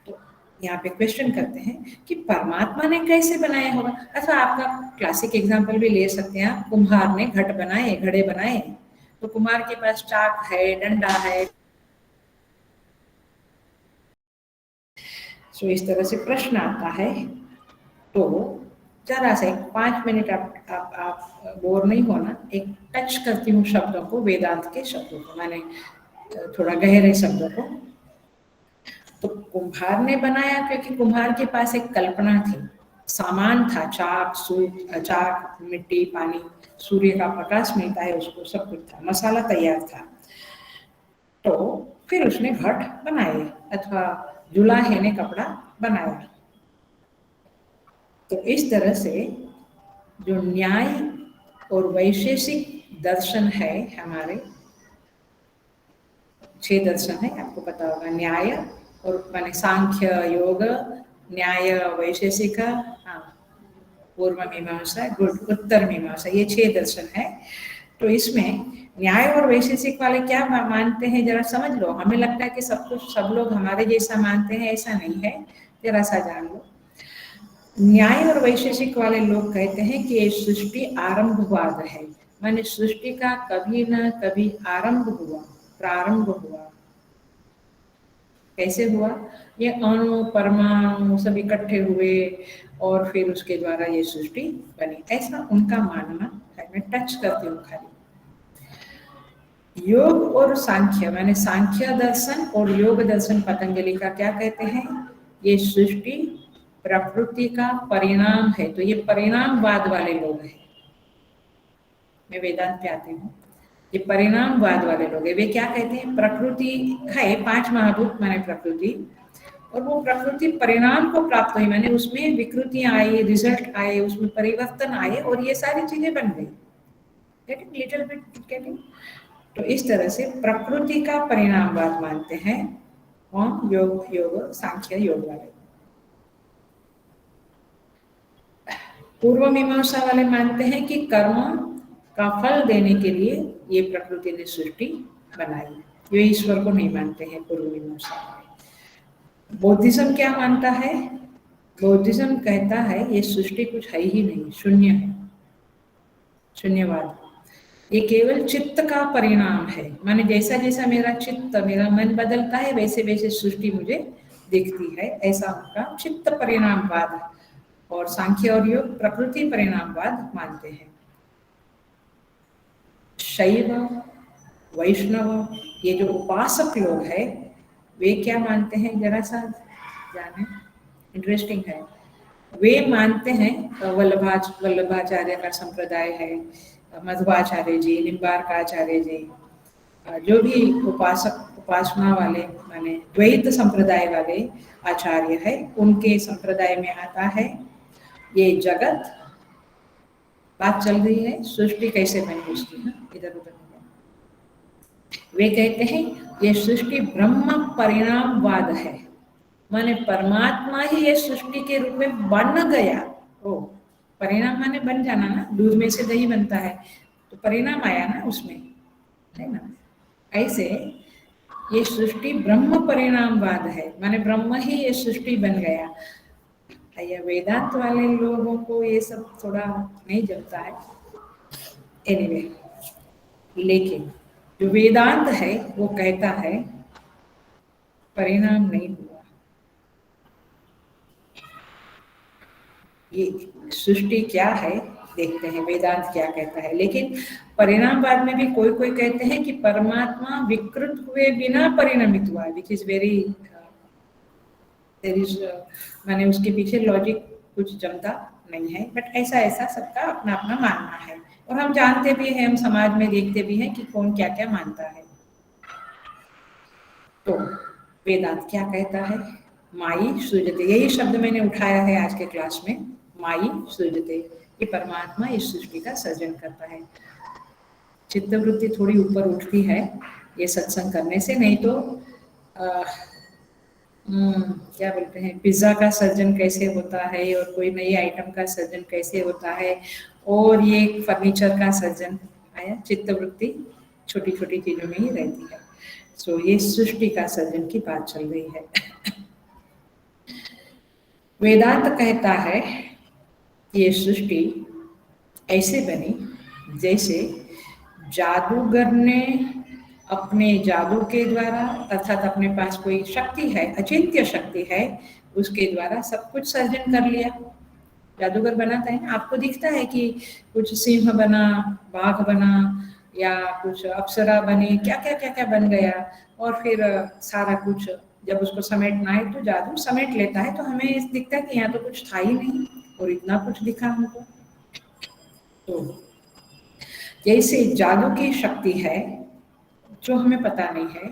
तो यहाँ पे क्वेश्चन करते हैं कि परमात्मा ने कैसे बनाया होगा? अच्छा, आपका क्लासिक एग्जाम्पल भी ले सकते हैं आप। कुम्हार ने घट बनाए, घड़े बनाए, तो कुम्हार के पास चाक है, डंडा है। सो इस तरह से प्रश्न आता है। तो जरा सा 5 मिनट आप बोर नहीं होना। एक टच करती हूँ शब्दों को, वेदांत के शब्दों को, मैंने थोड़ा गहरे शब्दों को। तो कुम्हार ने बनाया क्योंकि कुम्हार के पास एक कल्पना थी, सामान था, चाक, सूत, चाक, मिट्टी, पानी, सूर्य का प्रकाश मिलता है उसको, सब कुछ था, मसाला तैयार था। तो फिर उसने घट बनाए अथवा जुलाहे ने कपड़ा बनाया। तो इस तरह से जो न्याय और वैशेषिक दर्शन है हमारे, 6 दर्शन है, आपको पता होगा। न्याय और माने सांख्य, योग, न्याय, वैशेषिक, हाँ, पूर्व मीमांसा, गुड, उत्तर मीमांसा, ये 6 दर्शन है। तो इसमें न्याय और वैशेषिक वाले क्या मानते हैं, जरा समझ लो। हमें लगता है कि सब कुछ सब लोग हमारे जैसा मानते हैं, ऐसा नहीं है, जरा सा जान लो। न्याय और वैशेषिक वाले लोग कहते हैं कि ये सृष्टि आरंभवाद है, माने सृष्टि का कभी न कभी आरंभ हुआ, प्रारंभ हुआ। कैसे हुआ? ये अणु परमाणु सब इकट्ठे हुए और फिर उसके द्वारा ये सृष्टि बनी, ऐसा उनका मानना है। मैं टच करती हूँ खाली। योग और सांख्य, माने सांख्य दर्शन और योग दर्शन पतंजलि का क्या कहते हैं? ये सृष्टि प्रकृति का परिणाम है। तो ये परिणामवाद वाले लोग हैं। मैं वेदांत पे आती हूँ। ये परिणामवाद वाले लोग हैं। वे क्या कहते हैं? प्रकृति है, 5 महाभूत माने प्रकृति, और वो प्रकृति परिणाम को प्राप्त हुई, माने उसमें विकृतियां आई, रिजल्ट आए, उसमें परिवर्तन आए और ये सारी चीजें बन गई। Getting little bit getting? तो इस तरह से प्रकृति का परिणामवाद मानते हैं कौन? योग सांख्य योग वाले। पूर्व मीमांसा वाले मानते हैं कि कर्म का फल देने के लिए ये प्रकृति ने सृष्टि बनाई। ये ईश्वर को नहीं मानते हैं पूर्व मीमांसा वाले। बौद्धिज्म क्या मानता है? बौद्धिज्म कहता है ये सृष्टि कुछ है ही नहीं, शून्य है, शून्यवाद। ये केवल चित्त का परिणाम है, माने जैसा जैसा मेरा चित्त, मेरा मन बदलता है वैसे वैसे सृष्टि मुझे दिखती है, ऐसा उनका चित्त परिणामवाद। और सांख्य और योग प्रकृति परिणामवाद मानते हैं। शैव वैष्णव ये जो उपासक लोग हैं वे क्या मानते हैं, जरा सा जाने, इंटरेस्टिंग है। वे मानते हैं वल्लभाचार्य का संप्रदाय है, मध्वाचार्य जी, निम्बार्काचार्य जी, जो भी उपासक उपासना वाले माने द्वैत संप्रदाय वाले आचार्य है, उनके संप्रदाय में आता है ये जगत, बात चल रही है सृष्टि कैसे बनी उसकी, इधर उधर। वे कहते हैं ये सृष्टि ब्रह्म परिणामवाद है, माने परमात्मा ही ये सृष्टि के रूप में बन गया। ओ, परिणाम माने बन जाना ना, दूध में से दही बनता है तो परिणाम आया ना उसमें, है ना। ऐसे ये सृष्टि ब्रह्म परिणामवाद है, माने ब्रह्म ही ये सृष्टि बन गया। या वेदांत वाले लोगों को ये सब थोड़ा नहीं जमता है। एनीवे, लेकिन जो वेदांत है वो कहता है परिणाम नहीं हुआ, ये सृष्टि क्या है देखते हैं वेदांत क्या कहता है। लेकिन परिणामवाद में भी कोई कोई कहते हैं कि परमात्मा विकृत हुए बिना परिणमित हुआ, विच इज वेरी माने उसके पीछे लॉजिक कुछ जमता नहीं है, बट ऐसा ऐसा सबका अपना अपना मानना है। और हम जानते भी हैं, हम समाज में देखते भी हैं कि कौन क्या क्या मानता है। तो वेदांत क्या कहता है, माई सृजते, यही शब्द मैंने उठाया है आज के क्लास में, माई सृजते, कि परमात्मा इस सृष्टि का सर्जन करता है। चित्तवृत्ति थोड़ी ऊपर उठती है ये सत्संग करने से, नहीं तो क्या बोलते हैं, पिज्जा का सर्जन कैसे होता है और कोई नई आइटम का सर्जन कैसे होता है, और ये फर्नीचर का सर्जन आया, चित्तवृत्ति छोटी छोटी चीजों में ही रहती है। सो ये सृष्टि का सर्जन की बात चल रही है। वेदांत कहता है ये सृष्टि ऐसे बनी जैसे जादूगर ने अपने जादू के द्वारा, अर्थात अपने पास कोई शक्ति है, अचिंत्य शक्ति है, उसके द्वारा सब कुछ सर्जन कर लिया। जादूगर बनाता है ना, आपको दिखता है कि कुछ सिंह बना, बाघ बना, या कुछ अप्सरा बनी, क्या क्या क्या क्या बन गया, और फिर सारा कुछ जब उसको समेटना है तो जादू समेट लेता है, तो हमें दिखता है कि यहाँ तो कुछ था ही नहीं और इतना कुछ दिखा हमको। तो जैसे जादू की शक्ति है जो हमें पता नहीं है,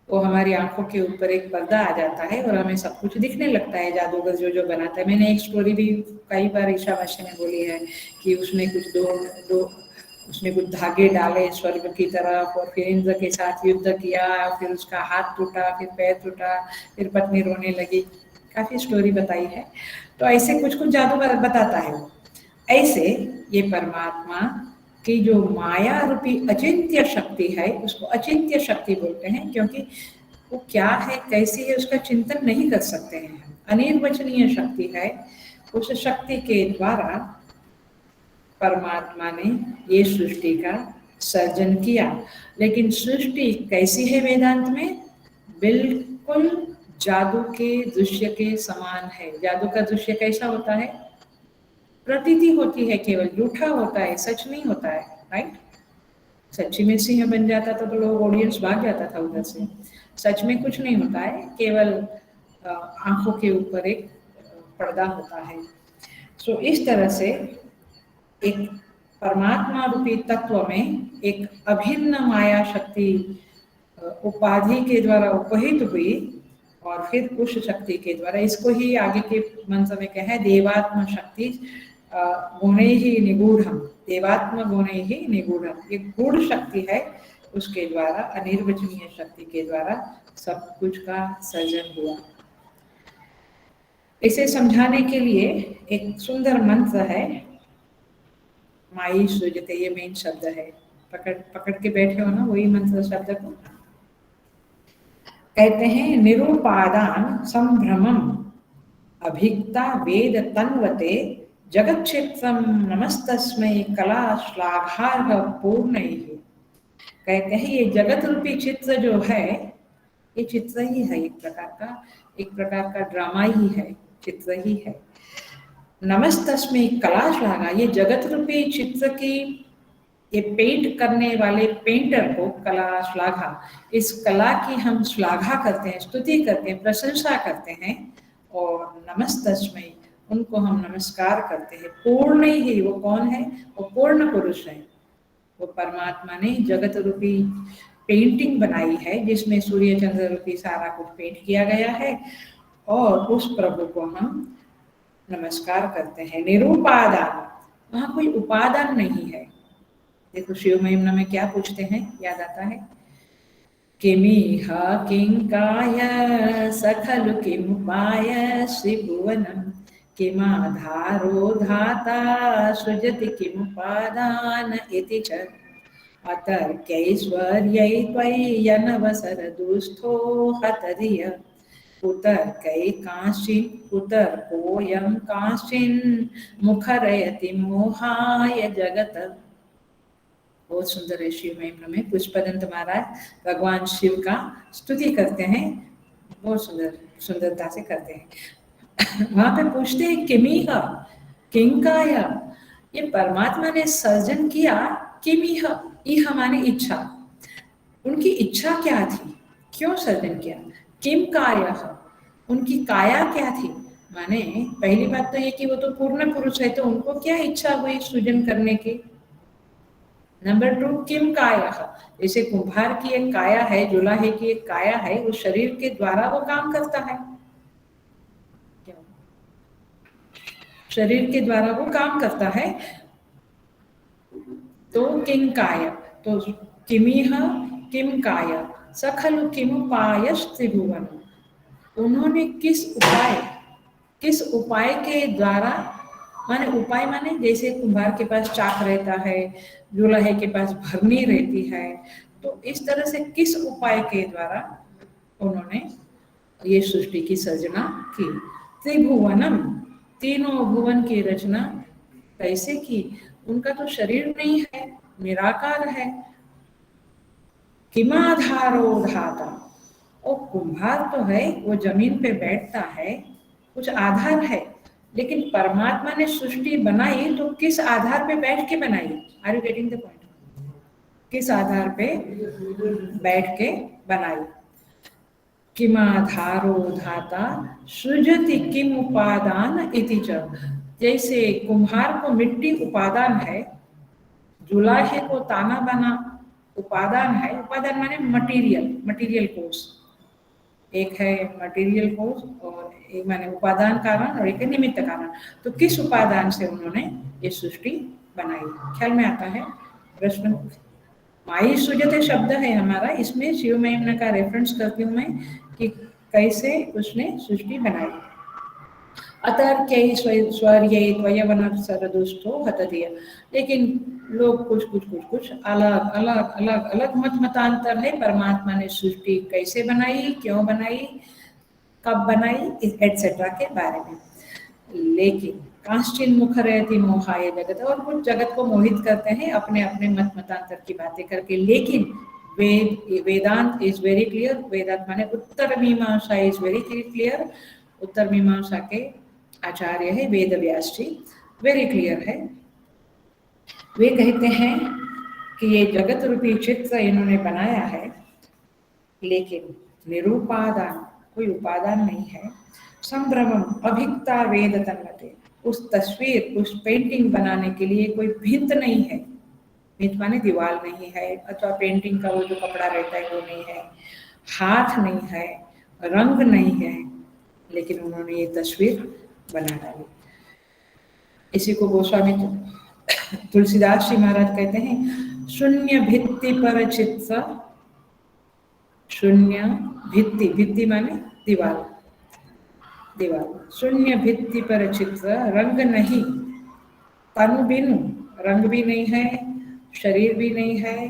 वो हमारी आंखों के ऊपर एक पर्दा आ जाता है और हमें सब कुछ दिखने लगता है, जादूगर जो जो बनाता है। मैंने एक स्टोरी भी कई बार ईशावास्य में बोली है कि उसने कुछ उसने कुछ धागे डाले स्वर्ग की तरफ, और फिर इंद्र के साथ युद्ध किया, फिर उसका हाथ टूटा, फिर पैर टूटा, फिर पत्नी रोने लगी, काफी स्टोरी बताई है। तो ऐसे कुछ कुछ जादू बताता है वो। ऐसे ये परमात्मा की जो माया रूपी अचिंत्य शक्ति है, उसको अचिंत्य शक्ति बोलते हैं, क्योंकि वो क्या है कैसी है उसका चिंतन नहीं कर सकते हैं, अनिर्वचनीय शक्ति है। उस शक्ति के द्वारा परमात्मा ने ये सृष्टि का सर्जन किया। लेकिन सृष्टि कैसी है वेदांत में, बिल्कुल जादू के दृश्य के समान है। जादू का दृश्य कैसा होता है, प्रतीति होती है, केवल झूठा होता है, सच नहीं होता है, राइट। सच्ची में सिंह बन जाता था तो लोग ऑडियंस भाग जाता था उधर से। सच में कुछ नहीं होता है, केवल आंखों के ऊपर एक पर्दा होता है। सो इस तरह से एक परमात्मा रूपी तत्व में एक अभिन्न माया शक्ति उपाधि के द्वारा उपहित हुई, और फिर उस शक्ति के द्वारा, इसको ही आगे के मंत्र में कहा है देवात्म शक्ति गुणे ही निगूढ़म, देवात्म गुणे ही निगूढ़म, ये गूढ़ शक्ति है, उसके द्वारा अनिर्वचनीय शक्ति के द्वारा सब कुछ का सर्जन हुआ। इसे समझाने के लिए एक सुंदर मंत्र है, माई सृजते, ये मेन शब्द है, पकड़ के बैठे हो ना वही मंत्र शब्द को। कहते हैं निरूपादान संभ्रमम अभिक्ता वेद तन्वते जगच्चित्रं नमस्तस्मै कला श्लाघार्ह पूर्णैः। कहते हैं ये जगत रूपी चित्र जो है, ये चित्र ही है, एक प्रकार का ड्रामा ही है, चित्र ही है। नमस्तस्मै कला श्लाघा, ये जगत रूपी चित्र की, ये पेंट करने वाले पेंटर को कला श्लाघा, इस कला की हम श्लाघा करते हैं, स्तुति करते हैं, प्रशंसा करते हैं। और नमस्तस्मै, उनको हम नमस्कार करते हैं। पूर्ण ही, वो कौन है? वो पूर्ण पुरुष है। वो परमात्मा ने जगत रूपी पेंटिंग बनाई है, जिसमें सूर्य चंद्र रूपी सारा कुछ पेंट किया गया है, और उस प्रभु को हम नमस्कार करते हैं। निरूपादान, वहां कोई उपादान नहीं है। देखो शिव महिमा में क्या पूछते हैं, याद आता है? किमिह किंकाय सखलु किमुपाय श्रीभुवनम, किमाधारो धाता सृजति किमुपादान इति च, अतर्क्यैश्वर्यै त्वय्यनवसर दुस्थो हतधिय, कुतर्कै कांश्चिन् कुतर्कोऽयं कांश्चिन् मुखरयति मोहाय जगत। बहुत सुंदर है शिव महिमा में। पुष्पदंत महाराज भगवान शिव का स्तुति करते हैं, बहुत सुंदरता से करते हैं। वहां पे पूछते हैं किमीह किंकाय, ये परमात्मा ने सर्जन किया, किमीह, इह माने इच्छा, उनकी इच्छा क्या थी, क्यों सर्जन किया? किम काया, उनकी काया क्या थी? माने पहली बात तो ये कि वो तो पूर्ण पुरुष है, तो उनको क्या इच्छा हुई सृजन करने की। नंबर 2, किम काया, जैसे कुम्हार की एक काया है, जुलाहे की एक काया है, उस शरीर के द्वारा वो काम करता है, शरीर के द्वारा वो काम करता है। तो किम काया, तो किमिह किम काया सखलु किमुपायश त्रिभुवन, उन्होंने किस उपाय के द्वारा, माने उपाय माने जैसे कुम्हार के पास चाक रहता है, जुलाहे के पास भरनी रहती है, तो इस तरह से किस उपाय के द्वारा उन्होंने ये सृष्टि की सर्जना की। त्रिभुवनम, तीनों भुवन की रचना कैसे की? उनका तो शरीर नहीं है, निराकार है। किमाधारो धाता, और कुम्हार तो है, वो जमीन पे बैठता है, कुछ आधार है, लेकिन परमात्मा ने सृष्टि बनाई तो किस आधार पे बैठ के बनाई? Are you getting the point? किस आधार पे बैठ के बनाई? किमाधारो धाता सृजति किम उपादान इति च, जैसे कुम्हार को मिट्टी उपादान है, जुलाहे को ताना बना उपादान है। उपादान माने मटीरियल कोर्स, एक है मटेरियल कोर्स और एक माने उपादान कारण और एक है निमित्त कारण। तो किस उपादान से उन्होंने ये सृष्टि बनाई? ख्याल में आता है प्रश्न? माई सृजते शब्द है हमारा, इसमें शिव महिमा का रेफरेंस करती हूँ मैं कि कैसे उसने सृष्टि बनाई। अतर्क्यै स्वर्यै त्वयवनवसरदुष्टो हतधिय, लेकिन लोग कुछ अलग मतांतर है, परमात्मा ने सृष्टि कैसे बनाई, क्यों बनाई, कब बनाई, एटसेट्रा के बारे में। लेकिन कांश्चिन मुखरयति मोहाय जगत, और कुछ जगत को मोहित करते हैं अपने अपने मतांतर की बातें करके। लेकिन वेदांत इज वेरी क्लियर, वेदांत माने उत्तर मीमांसा इज वेरी क्लियर। उत्तर मीमांसा के आचार्य है वेद व्यास जी, वेरी क्लियर है। वे कहते हैं कि ये जगत रूपी चित्र इन्होंने बनाया है, लेकिन निरूपादान, कोई उपादान नहीं है। संभ्रमम अभिक्ता वेद तन्मते, उस तस्वीर, उस पेंटिंग बनाने के लिए कोई भिंत नहीं है। भिंत माने दीवार नहीं है, अथवा पेंटिंग का वो जो कपड़ा रहता है वो नहीं है, हाथ नहीं है, रंग नहीं है, लेकिन उन्होंने ये तस्वीर बना डाली। इसी को गोस्वामी तुलसीदास जी महाराज कहते हैं, शून्य भित्ति पर चित्र, शून्य भित्ति माने दीवार, शून्य भित्ति पर चित्र, रंग नहीं, तनु बिनु, रंग भी नहीं है, शरीर भी नहीं है,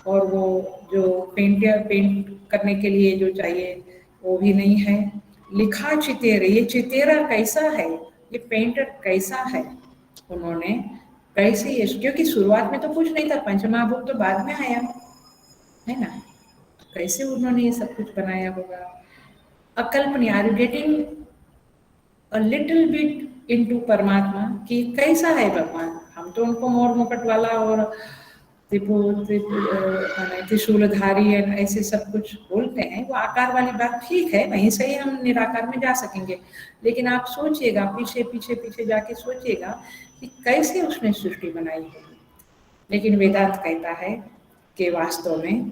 और वो जो पेंट करने के लिए जो चाहिए वो भी नहीं है। लिखा चितेर, ये चितेरा कैसा है, ये पेंटर कैसा है, उन्होंने कैसे ये, क्योंकि शुरुआत में तो कुछ नहीं था, पंचमहाभूत तो बाद में आया है ना, कैसे उन्होंने ये सब कुछ बनाया होगा, अकल्पनीय। Are you getting a little bit into परमात्मा कि कैसा है भगवान। हम तो उनको मोर मुकुट वाला और त्रिशूलधारी ऐसे सब कुछ बोलते हैं, वो आकार वाली बात ठीक है, वहीं से ही हम निराकार में जा सकेंगे। लेकिन आप सोचिएगा, पीछे पीछे पीछे जाके सोचिएगा कि कैसे उसने सृष्टि बनाई होगी। लेकिन वेदांत कहता है कि वास्तव में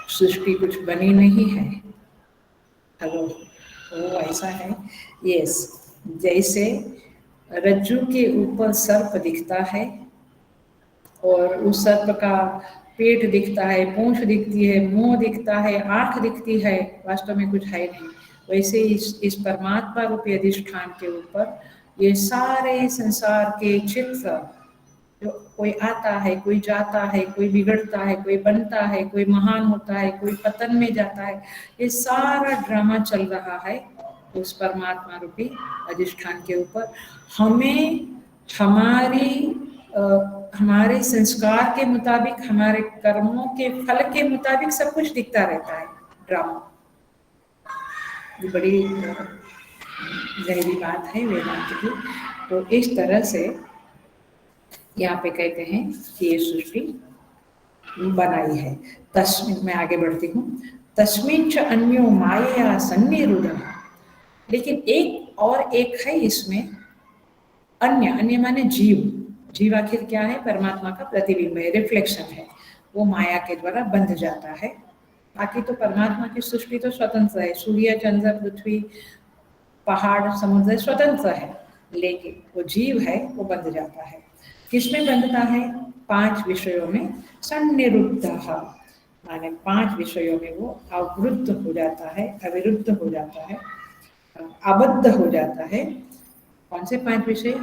सृष्टि कुछ बनी नहीं है। हेलो, वो ऐसा है, यस, जैसे रज्जू के ऊपर सर्प दिखता है और उस सर्प का पेट दिखता है, पूंछ दिखती है, मुंह दिखता है, आंख दिखती है, वास्तव में कुछ है नहीं। वैसे इस परमात्मा रूपी अधिष्ठान के ऊपर ये सारे संसार के चित्र, जो कोई आता है, कोई जाता है, कोई बिगड़ता है, कोई बनता है, कोई महान होता है, कोई पतन में जाता है, ये सारा ड्रामा चल रहा है उस परमात्मा रूपी अधिष्ठान के ऊपर। हमें हमारे संस्कार के मुताबिक, हमारे कर्मों के फल के मुताबिक सब कुछ दिखता रहता है ड्रामा। ये बड़ी गहरी बात है वेदांत की। तो इस तरह से यहाँ पे कहते हैं कि ये सृष्टि बनाई है। तस्मिन, मैं आगे बढ़ती हूँ, तस्मिन च अन्यो माया सन्निरुद्धः। लेकिन एक और एक है इसमें अन्य, अन्य माने जीव। जीव आखिर क्या है? परमात्मा का प्रतिबिंब है, रिफ्लेक्शन है, वो माया के द्वारा बंध जाता है। बाकी तो परमात्मा की सृष्टि तो स्वतंत्र है, सूर्य चंद्र पृथ्वी पहाड़ समुद्र स्वतंत्र है, लेकिन वो जीव है वो बंध जाता है। किसमें बंधता है? 5 विषयों में सन्निरुद्धः, माने 5 विषयों में वो अवरुद्ध हो जाता है, अविरुद्ध हो जाता है, आबद्ध हो जाता है। कौन से 5 विषय?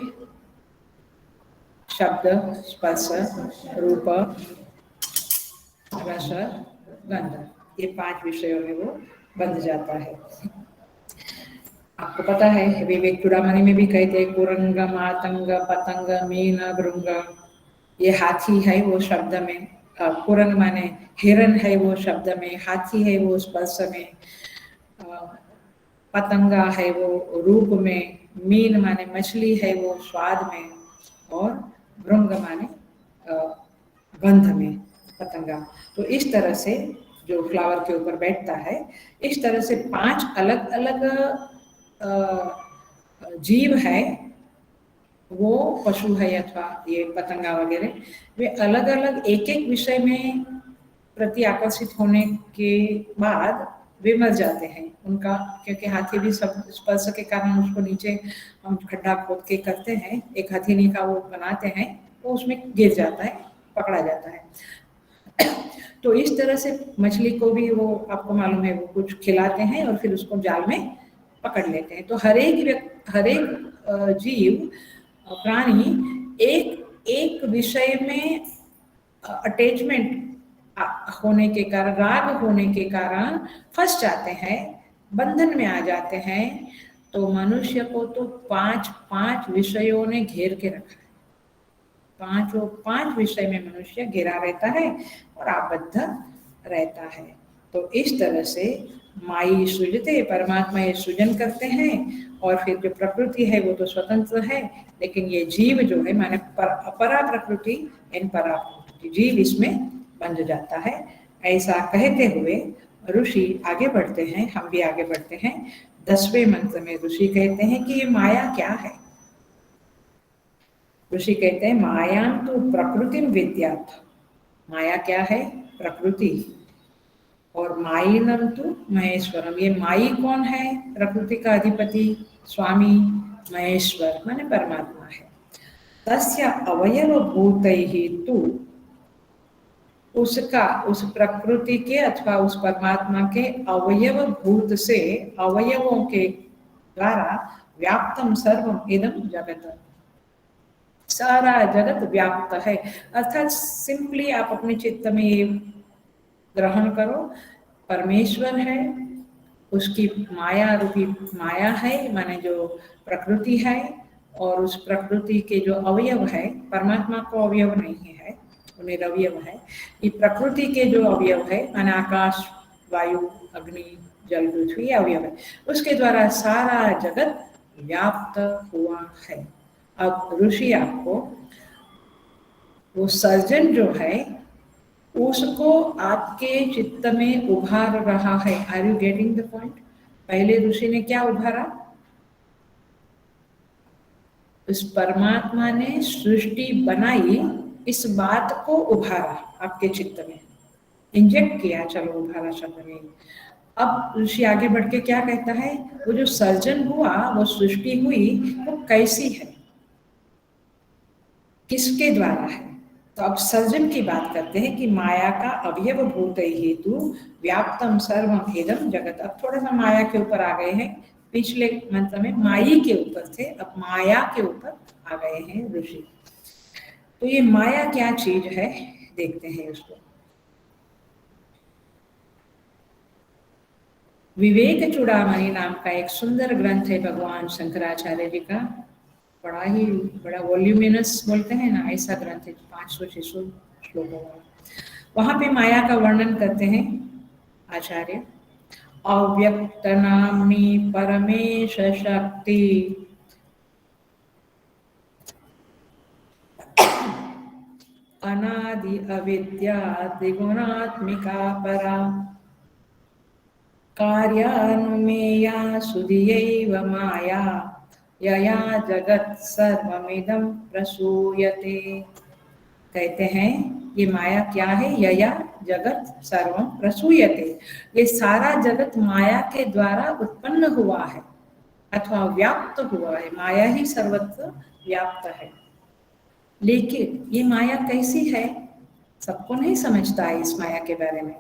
शब्द, स्पर्श, रूप, रस, गंध, ये 5 विषयों में वो बंध जाता है। आपको पता है विवेक चूड़ामणि में भी कहते हैं कुरंग, मातंग, पतंग, मीन, भृंग, ये हाथी है वो शब्द में, कुरंग माने हिरन है वो शब्द में, हाथी है वो स्पर्श में, पतंगा है वो रूप में, मीन माने मछली है वो स्वाद में, और भृंग माने गंध में, पतंगा। तो इस तरह से जो फ्लावर के ऊपर बैठता है, इस तरह से 5 अलग अलग जीव है, वो पशु है अथवा ये पतंगा वगैरह, वे अलग अलग एक एक विषय में प्रति आकर्षित होने के बाद वे मर जाते हैं उनका, क्योंकि हाथी भी सब स्पर्श के कारण उसको नीचे हम खड्डा खोद के करते हैं, एक हथेली का वो बनाते हैं, तो उसमें गिर जाता है, पकड़ा जाता है। तो इस तरह से मछली को भी वो, आपको मालूम है, वो कुछ खिलाते हैं और फिर उसको जाल में पकड़ लेते हैं। तो हर एक जीव प्राणी एक एक विषय में अटैचमेंट होने के कारण, राग होने के कारण फंस जाते हैं, बंधन में आ जाते हैं। तो मनुष्य को तो 5 विषयों ने घेर के रखा है, 5 विषय में मनुष्य घिरा रहता है और आबद्ध रहता है। तो इस तरह से माई सृजते, परमात्मा ये सृजन करते हैं, और फिर जो प्रकृति है वो तो स्वतंत्र है, लेकिन ये जीव जो है माने अपरा प्रकृति इन परा प्रकृति, जीव इसमें बंध जाता है। ऐसा कहते हुए ऋषि आगे बढ़ते हैं, हम भी आगे बढ़ते हैं। 10वें मंत्र में ऋषि कहते हैं कि ये माया क्या है। ऋषि कहते हैं मायां तो प्रकृतिम विद्यात्। माया क्या है? प्रकृति। और मायिनम तो महेश्वरम, ये माई कौन है? प्रकृति का अधिपति स्वामी महेश्वर माने परमात्मा है। तस्य अवयव भूतैहि तु, उसका, उस प्रकृति के अथवा उस परमात्मा के अवयव भूत से, अवयवों के द्वारा व्याप्तम सर्वम इदम जगत, सारा जगत व्याप्त है। अर्थात सिंपली आप अपने चित्त में ये ग्रहण करो, परमेश्वर है, उसकी माया रूपी, माया है माने जो प्रकृति है, और उस प्रकृति के जो अवयव है, परमात्मा को अवयव नहीं है, वो निरवयव है। ये प्रकृति के जो अवयव है, माने आकाश, वायु, अग्नि, जल, पृथ्वी अवयव है, उसके द्वारा सारा जगत व्याप्त हुआ है। अब ऋषि आपको वो सर्जन जो है उसको आपके चित्त में उभार रहा है। Are you getting the point? पहले ऋषि ने क्या उभारा? उस परमात्मा ने सृष्टि बनाई, इस बात को उभारा आपके चित्त में, इंजेक्ट किया, चलो उभारा शब्द में। अब ऋषि आगे बढ़ के क्या कहता है? वो जो सर्जन हुआ, वो सृष्टि हुई, वो कैसी है, किसके द्वारा है? तो अब सर्जन की बात करते हैं कि माया का अवयव भूत हेतु व्याप्तम सर्वम इदम जगत। अब थोड़ा सा माया के ऊपर आ गए हैं, पिछले मंत्र में माई के ऊपर थे, अब माया के ऊपर आ गए हैं ऋषि। तो ये माया क्या चीज है, देखते हैं उसको। विवेक चूड़ामणि नाम का एक सुंदर ग्रंथ है भगवान शंकराचार्य जी का, बड़ा ही बड़ा वॉल्यूमिनस बोलते हैं ना, ऐसा ग्रंथ है, 500-600 श्लोकों वाला। वहां पे माया का वर्णन करते हैं आचार्य। अव्यक्त नाम्नी परमेश शक्ति अनादि अविद्या द्विगुणात्मिका परा कार्यानुमेया सुधियैव माया यया जगत सर्वमिदं प्रसूयते। कहते हैं ये माया क्या है? यया जगत सर्वम प्रसूयते, ये सारा जगत माया के द्वारा उत्पन्न हुआ है अथवा व्याप्त हुआ है। माया ही सर्वत्र व्याप्त है। लेकिन ये माया कैसी है, सबको नहीं समझता है इस माया के बारे में।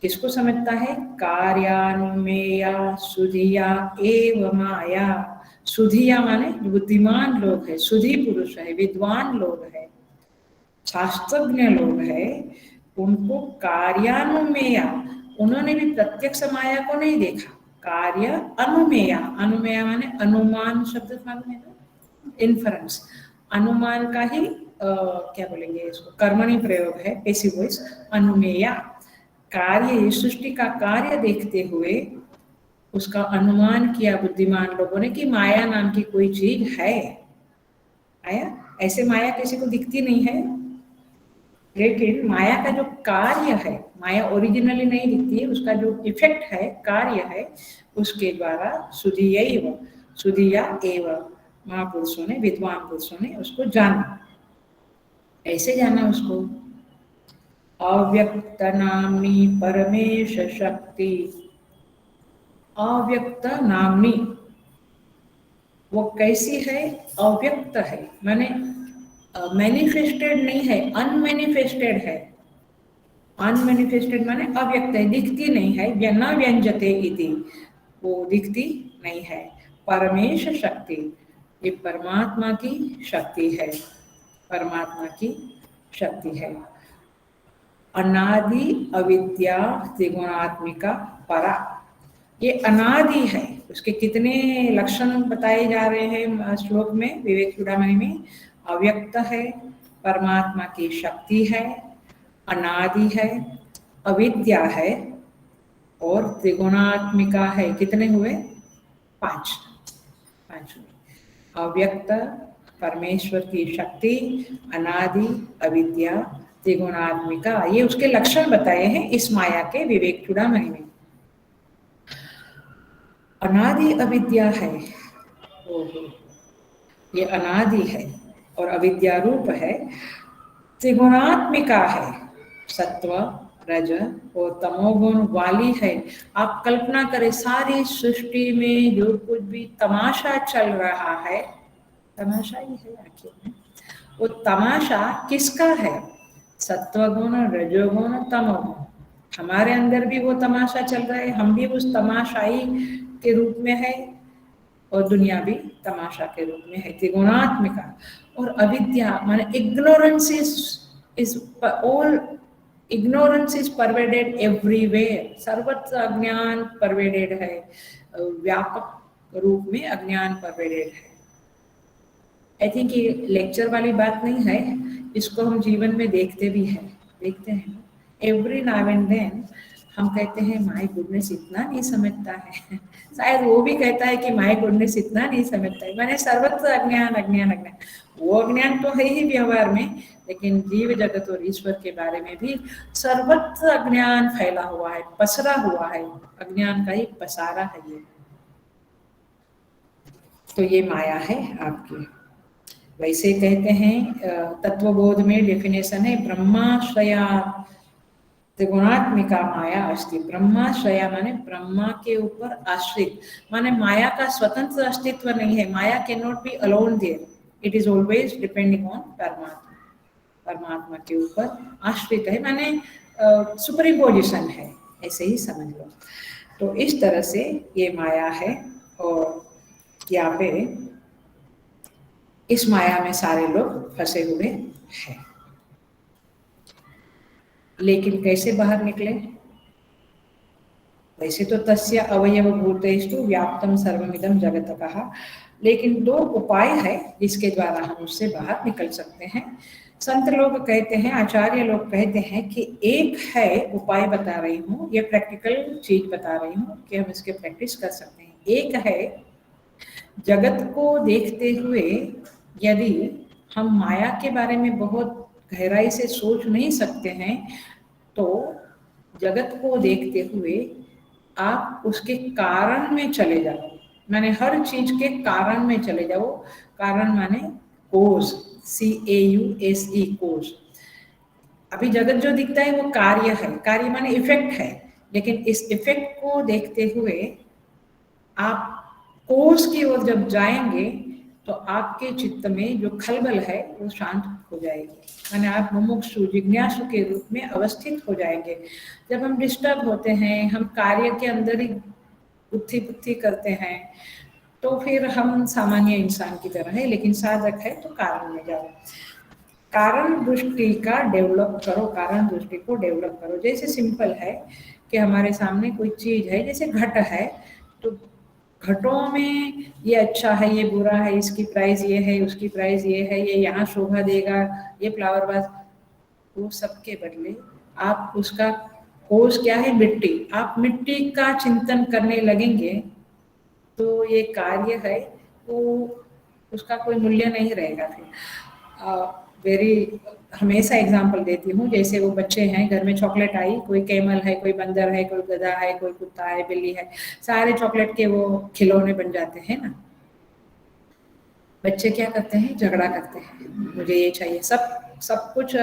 किसको समझता है? कार्यानुमेया सुधिया एव माया। सुधिया माने बुद्धिमान लोग है, सुधी पुरुष है, विद्वान लोग है, शास्त्रज्ञ लोग है, उनको कार्यानुमेया, उन्होंने भी प्रत्यक्ष माया को नहीं देखा। कार्य अनुमेया, अनुमेया माने अनुमान शब्द मालूम है ना, इन्फरेंस, अनुमान का ही क्या बोलेंगे इसको, कर्मणि प्रयोग है, पैसिव वॉइस, अनुमेया। कार्य, सृष्टि का कार्य देखते हुए उसका अनुमान किया बुद्धिमान लोगों ने कि माया नाम की कोई चीज है। आया? ऐसे माया किसी को दिखती नहीं है, लेकिन माया का जो कार्य है, माया ओरिजिनली नहीं दिखती है, उसका जो इफेक्ट है, कार्य है, उसके द्वारा सुधियैव, सुधिया एवं महापुरुषों ने, विद्वान पुरुषों ने उसको जाना। ऐसे जाना उसको, अव्यक्त नाम्नी परमेश शक्ति। अव्यक्त नाम्नी, वो कैसी है? अव्यक्त है, माने मैनिफेस्टेड नहीं है, अनमैनिफेस्टेड है। अनमैनिफेस्टेड माने अव्यक्त है, दिखती नहीं है, न व्यंजते इति, वो दिखती नहीं है। परमेश शक्ति, ये परमात्मा की शक्ति है, परमात्मा की शक्ति है। अनादि अविद्या त्रिगुणात्मिका परा, ये अनादि है। उसके कितने लक्षण बताए जा रहे हैं श्लोक में, विवेक चूड़ामणि में। अव्यक्त है, परमात्मा की शक्ति है, अनादि है, अविद्या है और त्रिगुणात्मिका है। कितने हुए? 5 हुए। अव्यक्त, परमेश्वर की शक्ति, अनादि, अविद्या, त्रिगुणात्मिका, ये उसके लक्षण बताए हैं इस माया के विवेक चूड़ामणि में। अनादि अविद्या है, ये अनादि है और अविद्या रूप है। त्रिगुणात्मिका है, सत्व, रज और तमोगुण वाली है। आप कल्पना करें, सारी सृष्टि में जो कुछ भी तमाशा चल रहा है, तमाशा ही है आखिर में, वो तमाशा किसका है? सत्वगुण, रजोगुण, तमोगुण। हमारे अंदर भी वो तमाशा चल रहा है, हम भी उस तमाशाई के रूप में है और दुनिया भी तमाशा के रूप में है, त्रिगुणात्मिका। और अविद्या माने ignorance is all, ignorance is pervaded everywhere, सर्वत्र अज्ञान परवेडेड है, व्यापक रूप में अज्ञान परवेडेड है। आई थिंक ये लेक्चर वाली बात नहीं है, इसको हम जीवन में देखते हैं एवरी नाउ एंड देन। हम कहते हैं माय गुडनेस इतना नहीं समझता है शायद वो भी कहता है कि माय गुडनेस इतना नहीं समझता है, मैंने सर्वत्र अज्ञान अज्ञान अज्ञान। वो अज्ञान तो है ही व्यवहार में, लेकिन जीव जगत और ईश्वर के बारे में भी सर्वत्र अज्ञान फैला हुआ है, पसरा हुआ है, अज्ञान का ही पसारा है ये। तो ये माया है आपकी। वैसे कहते हैं तत्वबोध में डेफिनेशन है ब्रह्माश्रया त्रिगुणात्मिका माया अस्ति। ब्रह्माश्रया माने ब्रह्मा के ऊपर आश्रित, माने माया का स्वतंत्र अस्तित्व नहीं है। Maya can not be alone there, it is always depending on Paramatma. परमात्मा के ऊपर आश्रित है, माने सुपरइम्पोजिशन है, ऐसे ही समझ लो। तो इस तरह से ये माया है, और यहाँ पे इस माया में सारे लोग फंसे हुए हैं। लेकिन कैसे बाहर निकले? वैसे तो तस्य अवयव भूतेषु व्याप्तम सर्वमिदं जगत कहा, लेकिन दो उपाय है जिसके द्वारा हम उससे बाहर निकल सकते हैं। संत लोग कहते हैं, आचार्य लोग कहते हैं कि एक है, उपाय बता रही हूँ, ये प्रैक्टिकल चीज बता रही हूँ कि हम इसके प्रैक्टिस कर सकते हैं। एक है, जगत को देखते हुए यदि हम माया के बारे में बहुत गहराई से सोच नहीं सकते हैं, तो जगत को देखते हुए आप उसके कारण में चले जाओ, माने हर चीज के कारण में चले जाओ। कारण माने कोज, CAUSE, कोज। अभी जगत जो दिखता है वो कार्य है, कार्य माने इफेक्ट है, लेकिन इस इफेक्ट को देखते हुए आप कोर्स की ओर जब जाएंगे तो आपके चित्त में जो खलबल है वो शांत हो जाएगी, माने आप मुमुक्षु जिज्ञासु के रूप में अवस्थित हो जाएंगे। जब हम डिस्टर्ब होते हैं, हम कार्य के अंदर ही बुद्धि करते हैं, तो फिर हम सामान्य इंसान की तरह है, लेकिन साधक है तो कारण में जाओ। कारण दृष्टि का डेवलप करो, कारण दृष्टि को डेवलप करो। जैसे सिंपल है कि हमारे सामने कोई चीज है, जैसे घट है, तो घटों में ये अच्छा है, ये बुरा है, इसकी प्राइस ये है, उसकी प्राइस ये है, ये यहाँ शोभा देगा, ये फ्लावर वास, वो सबके बदले आप उसका कोर्स क्या है, मिट्टी। आप मिट्टी का चिंतन करने लगेंगे तो ये कार्य है, वो उसका कोई मूल्य नहीं रहेगा फिर। हमेशा एग्जाम्पल देती हूँ, जैसे वो बच्चे हैं, घर में चॉकलेट आई, कोई कैमल है, कोई बंदर है, कोई गधा है, कोई कुत्ता है, बिल्ली है, सारे चॉकलेट के वो खिलौने बन जाते हैं ना। बच्चे क्या करते हैं, झगड़ा करते हैं, मुझे ये चाहिए, सब कुछ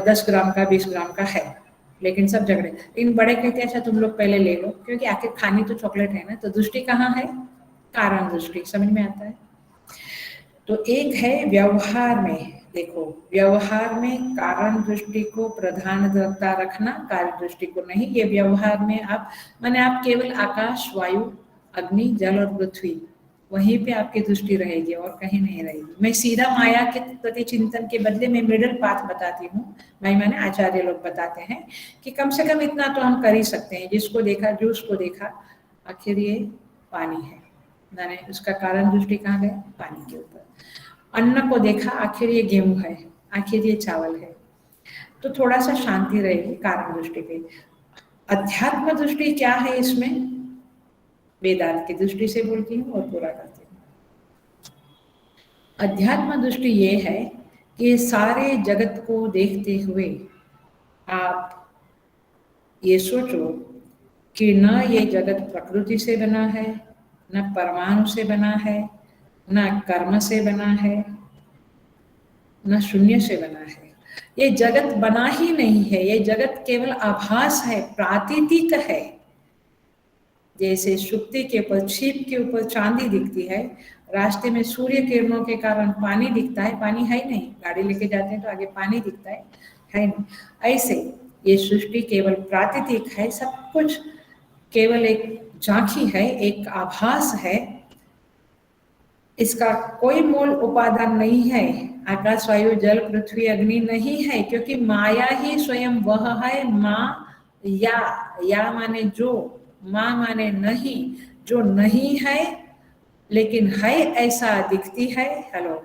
10 ग्राम का 20 ग्राम का है, लेकिन सब झगड़े। लेकिन बड़े कहते हैं अच्छा तुम लोग पहले ले लो, क्योंकि आखिर खानी तो चॉकलेट है ना। तो दृष्टि कहाँ है, कारण दृष्टि, समझ में आता है। तो एक है व्यवहार में, देखो व्यवहार में कारण दृष्टि को प्रधानता रखना, कार्य दृष्टि को नहीं। ये व्यवहार में आप, माने आप केवल आकाश, वायु, अग्नि, जल और पृथ्वी, वहीं पे आपकी दृष्टि रहेगी और कहीं नहीं रहेगी। मैं सीधा माया के प्रति चिंतन के बदले में मिडिल पाथ बताती हूँ। माने आचार्य लोग बताते हैं कि कम से कम इतना तो हम कर ही सकते हैं, जिसको देखा, जूस को देखा, आखिर ये पानी है, मैंने उसका कारण दृष्टि कहाँ गया, पानी के ऊपर। अन्न को देखा, आखिर ये गेहूं है, आखिर ये चावल है, तो थोड़ा सा शांति रहेगी कारण दृष्टि पे। अध्यात्म दृष्टि क्या है इसमें, वेदांत की दृष्टि से बोलती हूँ और पूरा करती हूँ। अध्यात्म दृष्टि ये है कि सारे जगत को देखते हुए आप ये सोचो कि न ये जगत प्रकृति से बना है, न परमाणु से बना है, न कर्म से बना है, न शून्य से बना है। ये जगत बना ही नहीं है, ये जगत केवल आभास है, प्रातीतिक है। जैसे सुक्ति के ऊपर, छिप के ऊपर चांदी दिखती है, रास्ते में सूर्य किरणों के कारण पानी दिखता है, पानी है ही नहीं, गाड़ी लेके जाते हैं तो आगे पानी दिखता है नहीं। ऐसे ये सृष्टि केवल प्रातीतिक है, सब कुछ केवल एक झांकी है, एक आभास है, इसका कोई मूल उपादान नहीं है। आकाश, वायु, जल, पृथ्वी, अग्नि नहीं है, क्योंकि माया ही स्वयं वह है। माँ या माने जो, माँ माने नहीं, जो नहीं है लेकिन है ऐसा दिखती है। हेलो,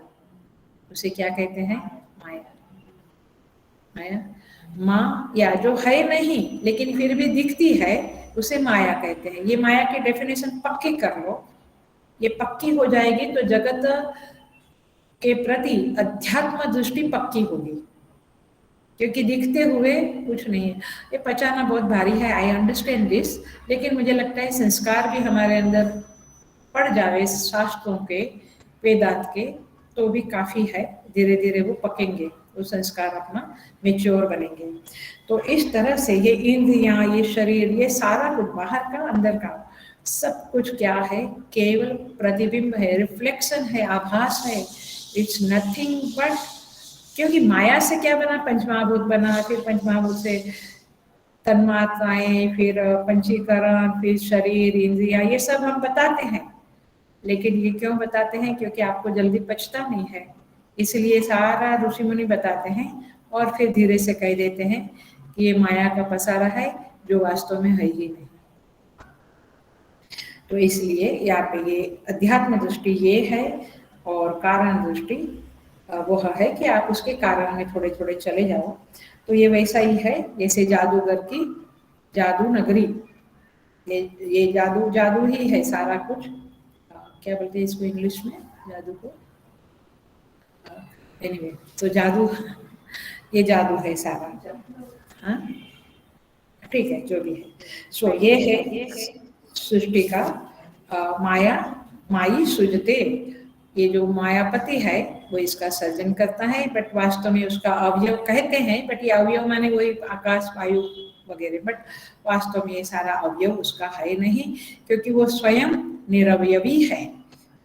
उसे क्या कहते हैं? माया। माया, माँ या जो है नहीं लेकिन फिर भी दिखती है उसे माया कहते हैं। ये माया की डेफिनेशन पक्की कर लो, ये पक्की हो जाएगी तो जगत के प्रति अध्यात्म दृष्टि पक्की होगी, क्योंकि दिखते हुए कुछ नहीं है। ये पचाना बहुत भारी है, आई अंडरस्टैंड दिस, लेकिन मुझे लगता है संस्कार भी हमारे अंदर पड़ जावे शास्त्रों के, वेदांत के, तो भी काफी है। धीरे धीरे वो पकेंगे, वो संस्कार अपना मेच्योर बनेंगे। तो इस तरह से ये इंद्रियां, ये शरीर, ये सारा कुछ बाहर का अंदर का सब कुछ क्या है? केवल प्रतिबिंब है, रिफ्लेक्शन है, आभास है। इट्स नथिंग बट, क्योंकि माया से क्या बना? पंचमहाभूत बना, फिर पंचमहाभूत से तन्मात्राएं, फिर पंचीकरण, फिर शरीर, इंद्रिया, ये सब हम बताते हैं। लेकिन ये क्यों बताते हैं? क्योंकि आपको जल्दी पचता नहीं है, इसलिए सारा ऋषि मुनि बताते हैं और फिर धीरे से कह देते हैं कि ये माया का पसारा है जो वास्तव में है ही नहीं। तो इसलिए यहाँ पे ये अध्यात्म दृष्टि ये है, और कारण दृष्टि वो है कि आप उसके कारण में थोड़े थोड़े चले जाओ। तो ये वैसा ही है जैसे जादूगर की जादू नगरी, ये जादू जादू ही है सारा कुछ। क्या बोलते हैं इसको इंग्लिश में, जादू को? एनीवे, तो जादू, ये जादू है सारा। हाँ ठीक है, जो भी है। सो ये है सृष्टि का माया, माई सृजते। ये जो मायापति है वो इसका सर्जन करता है, बट वास्तव में उसका अवयव कहते हैं, बट ये अवयव माने वही आकाश, वायु वगैरह, बट वास्तव में ये सारा अवयव उसका है नहीं, क्योंकि वो स्वयं निरवयवी है।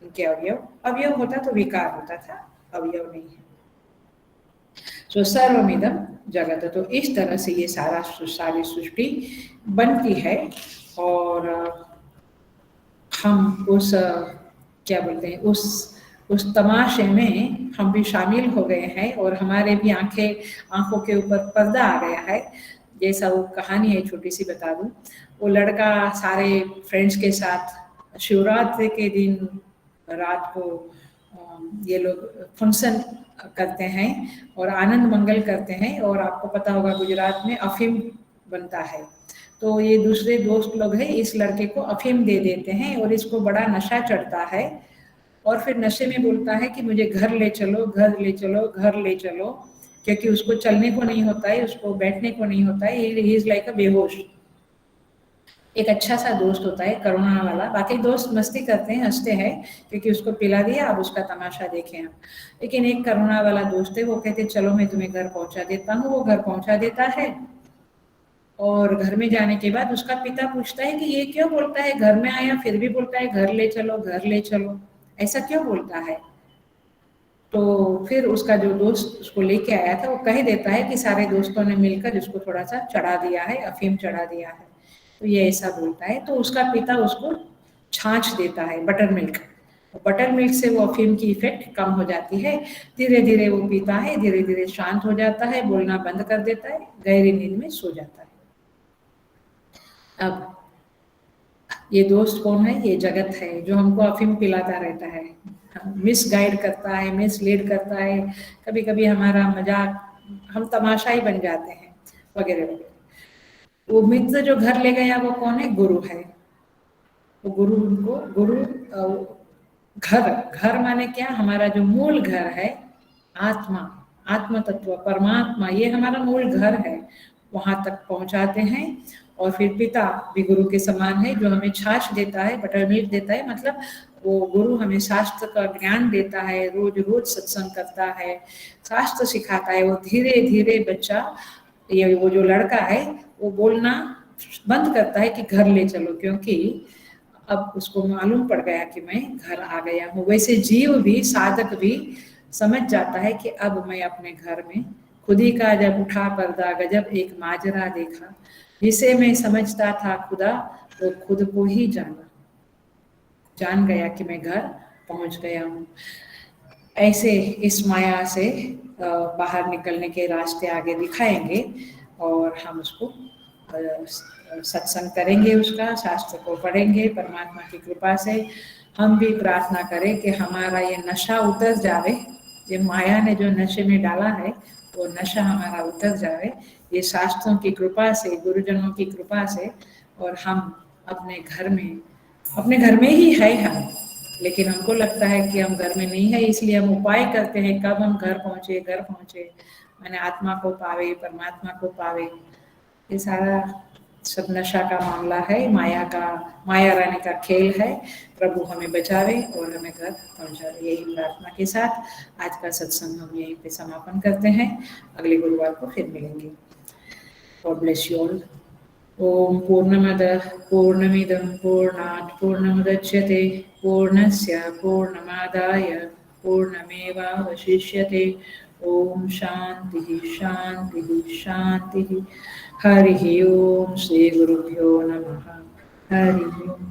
उनके अवयव, अवयव होता तो विकार होता था, अवयव नहीं है। तो सर्वमिदं जगत, तो इस तरह से ये सारी सृष्टि बनती है। और हम उस क्या बोलते हैं, उस तमाशे में हम भी शामिल हो गए हैं, और हमारे भी आंखों के ऊपर पर्दा आ गया है। जैसा वो कहानी है, छोटी सी बता दूं। वो लड़का सारे फ्रेंड्स के साथ शिवरात्रि के दिन रात को ये लोग फंक्शन करते हैं और आनंद मंगल करते हैं। और आपको पता होगा गुजरात में अफीम बनता है, तो ये दूसरे दोस्त लोग हैं, इस लड़के को अफीम दे देते हैं और इसको बड़ा नशा चढ़ता है, और फिर नशे में बोलता है कि मुझे घर ले चलो, घर ले चलो, घर ले चलो, क्योंकि उसको चलने को नहीं होता है, उसको बैठने को नहीं होता है, ही इज लाइक अ बेहोश। एक अच्छा सा दोस्त होता है करुणा वाला, बाकी दोस्त मस्ती करते हैं, हंसते हैं, क्योंकि उसको पिला दिया, अब उसका तमाशा देखें हम। लेकिन एक करुणा वाला दोस्त है, वो कहते चलो मैं तुम्हें घर पहुंचा देता हूँ। वो घर पहुंचा देता है, और घर में जाने के बाद उसका पिता पूछता है कि ये क्यों बोलता है, घर में आया फिर भी बोलता है घर ले चलो, घर ले चलो, ऐसा क्यों बोलता है? तो फिर उसका जो दोस्त उसको लेके आया था वो कह देता है कि सारे दोस्तों ने मिलकर इसको थोड़ा सा चढ़ा दिया है, अफीम चढ़ा दिया है, तो ये ऐसा बोलता है। तो उसका पिता उसको छाछ देता है, बटर मिल्क। बटर मिल्क से वो अफीम की इफेक्ट कम हो जाती है। धीरे धीरे वो पीता है, धीरे धीरे शांत हो जाता है, बोलना बंद कर देता है, गहरी नींद में सो जाता है। अब ये दोस्त कौन है? ये जगत है, जो हमको अफीम पिलाता रहता है, मिसगाइड करता है, मिसलीड करता है, कभी कभी हमारा मजाक, हम तमाशा ही बन जाते हैं, वगैरह वगैरह। वो मित्र जो घर ले गया वो कौन है? गुरु है। वो गुरु, उनको गुरु घर, घर माने क्या? हमारा जो मूल घर है, आत्मा, आत्म तत्व, परमात्मा, ये हमारा मूल घर है, वहां तक पहुंचाते हैं। और फिर पिता भी गुरु के समान है, जो हमें छाछ देता है, बटर मिल्क देता है, मतलब वो गुरु हमें शास्त्र का ज्ञान देता है, रोज रोज सत्संग करता है, शास्त्र सिखाता है। वो धीरे धीरे बच्चा, ये वो जो लड़का है, वो बोलना बंद करता है कि घर ले चलो, क्योंकि अब उसको मालूम पड़ गया कि मैं घर आ गया हूँ। वैसे जीव भी, साधक भी समझ जाता है कि अब मैं अपने घर में, खुद ही का जब उठा पर्दा, गजब एक माजरा देखा, जिसे मैं समझता था खुदा, वो खुद को ही जान गया कि मैं घर पहुंच गया हूँ। ऐसे इस माया से बाहर निकलने के रास्ते आगे दिखाएंगे, और हम उसको सत्संग करेंगे, उसका शास्त्र को पढ़ेंगे। परमात्मा की कृपा से हम भी प्रार्थना करें कि हमारा ये नशा उतर जावे, जो माया ने जो नशे में डाला है वो नशा हमारा उतर जाए, ये शास्त्रों की कृपा से, गुरुजनों की कृपा से। और हम अपने घर में ही है हम, लेकिन हमको लगता है कि हम घर में नहीं है, इसलिए हम उपाय करते हैं कब हम घर पहुंचे, मैंने आत्मा को पावे, परमात्मा को पावे। ये सारा सब नशा का मामला है, माया रानी का खेल है। प्रभु हमें बचावे और हमें घर पहुंचावे, यही प्रार्थना के साथ आज का सत्संग हम यहीं पे समापन करते हैं। अगले गुरुवार को फिर मिलेंगे। God bless you all. ओम पूर्णमदः पूर्णमिदं पूर्णात् पूर्णमुदच्यते पूर्णस्य पूर्णमादाय पूर्णमेवावशिष्यते। ओम शांति शांति शांति। हरि ओम। श्री गुरुभ्यो नमः। हरि ओम।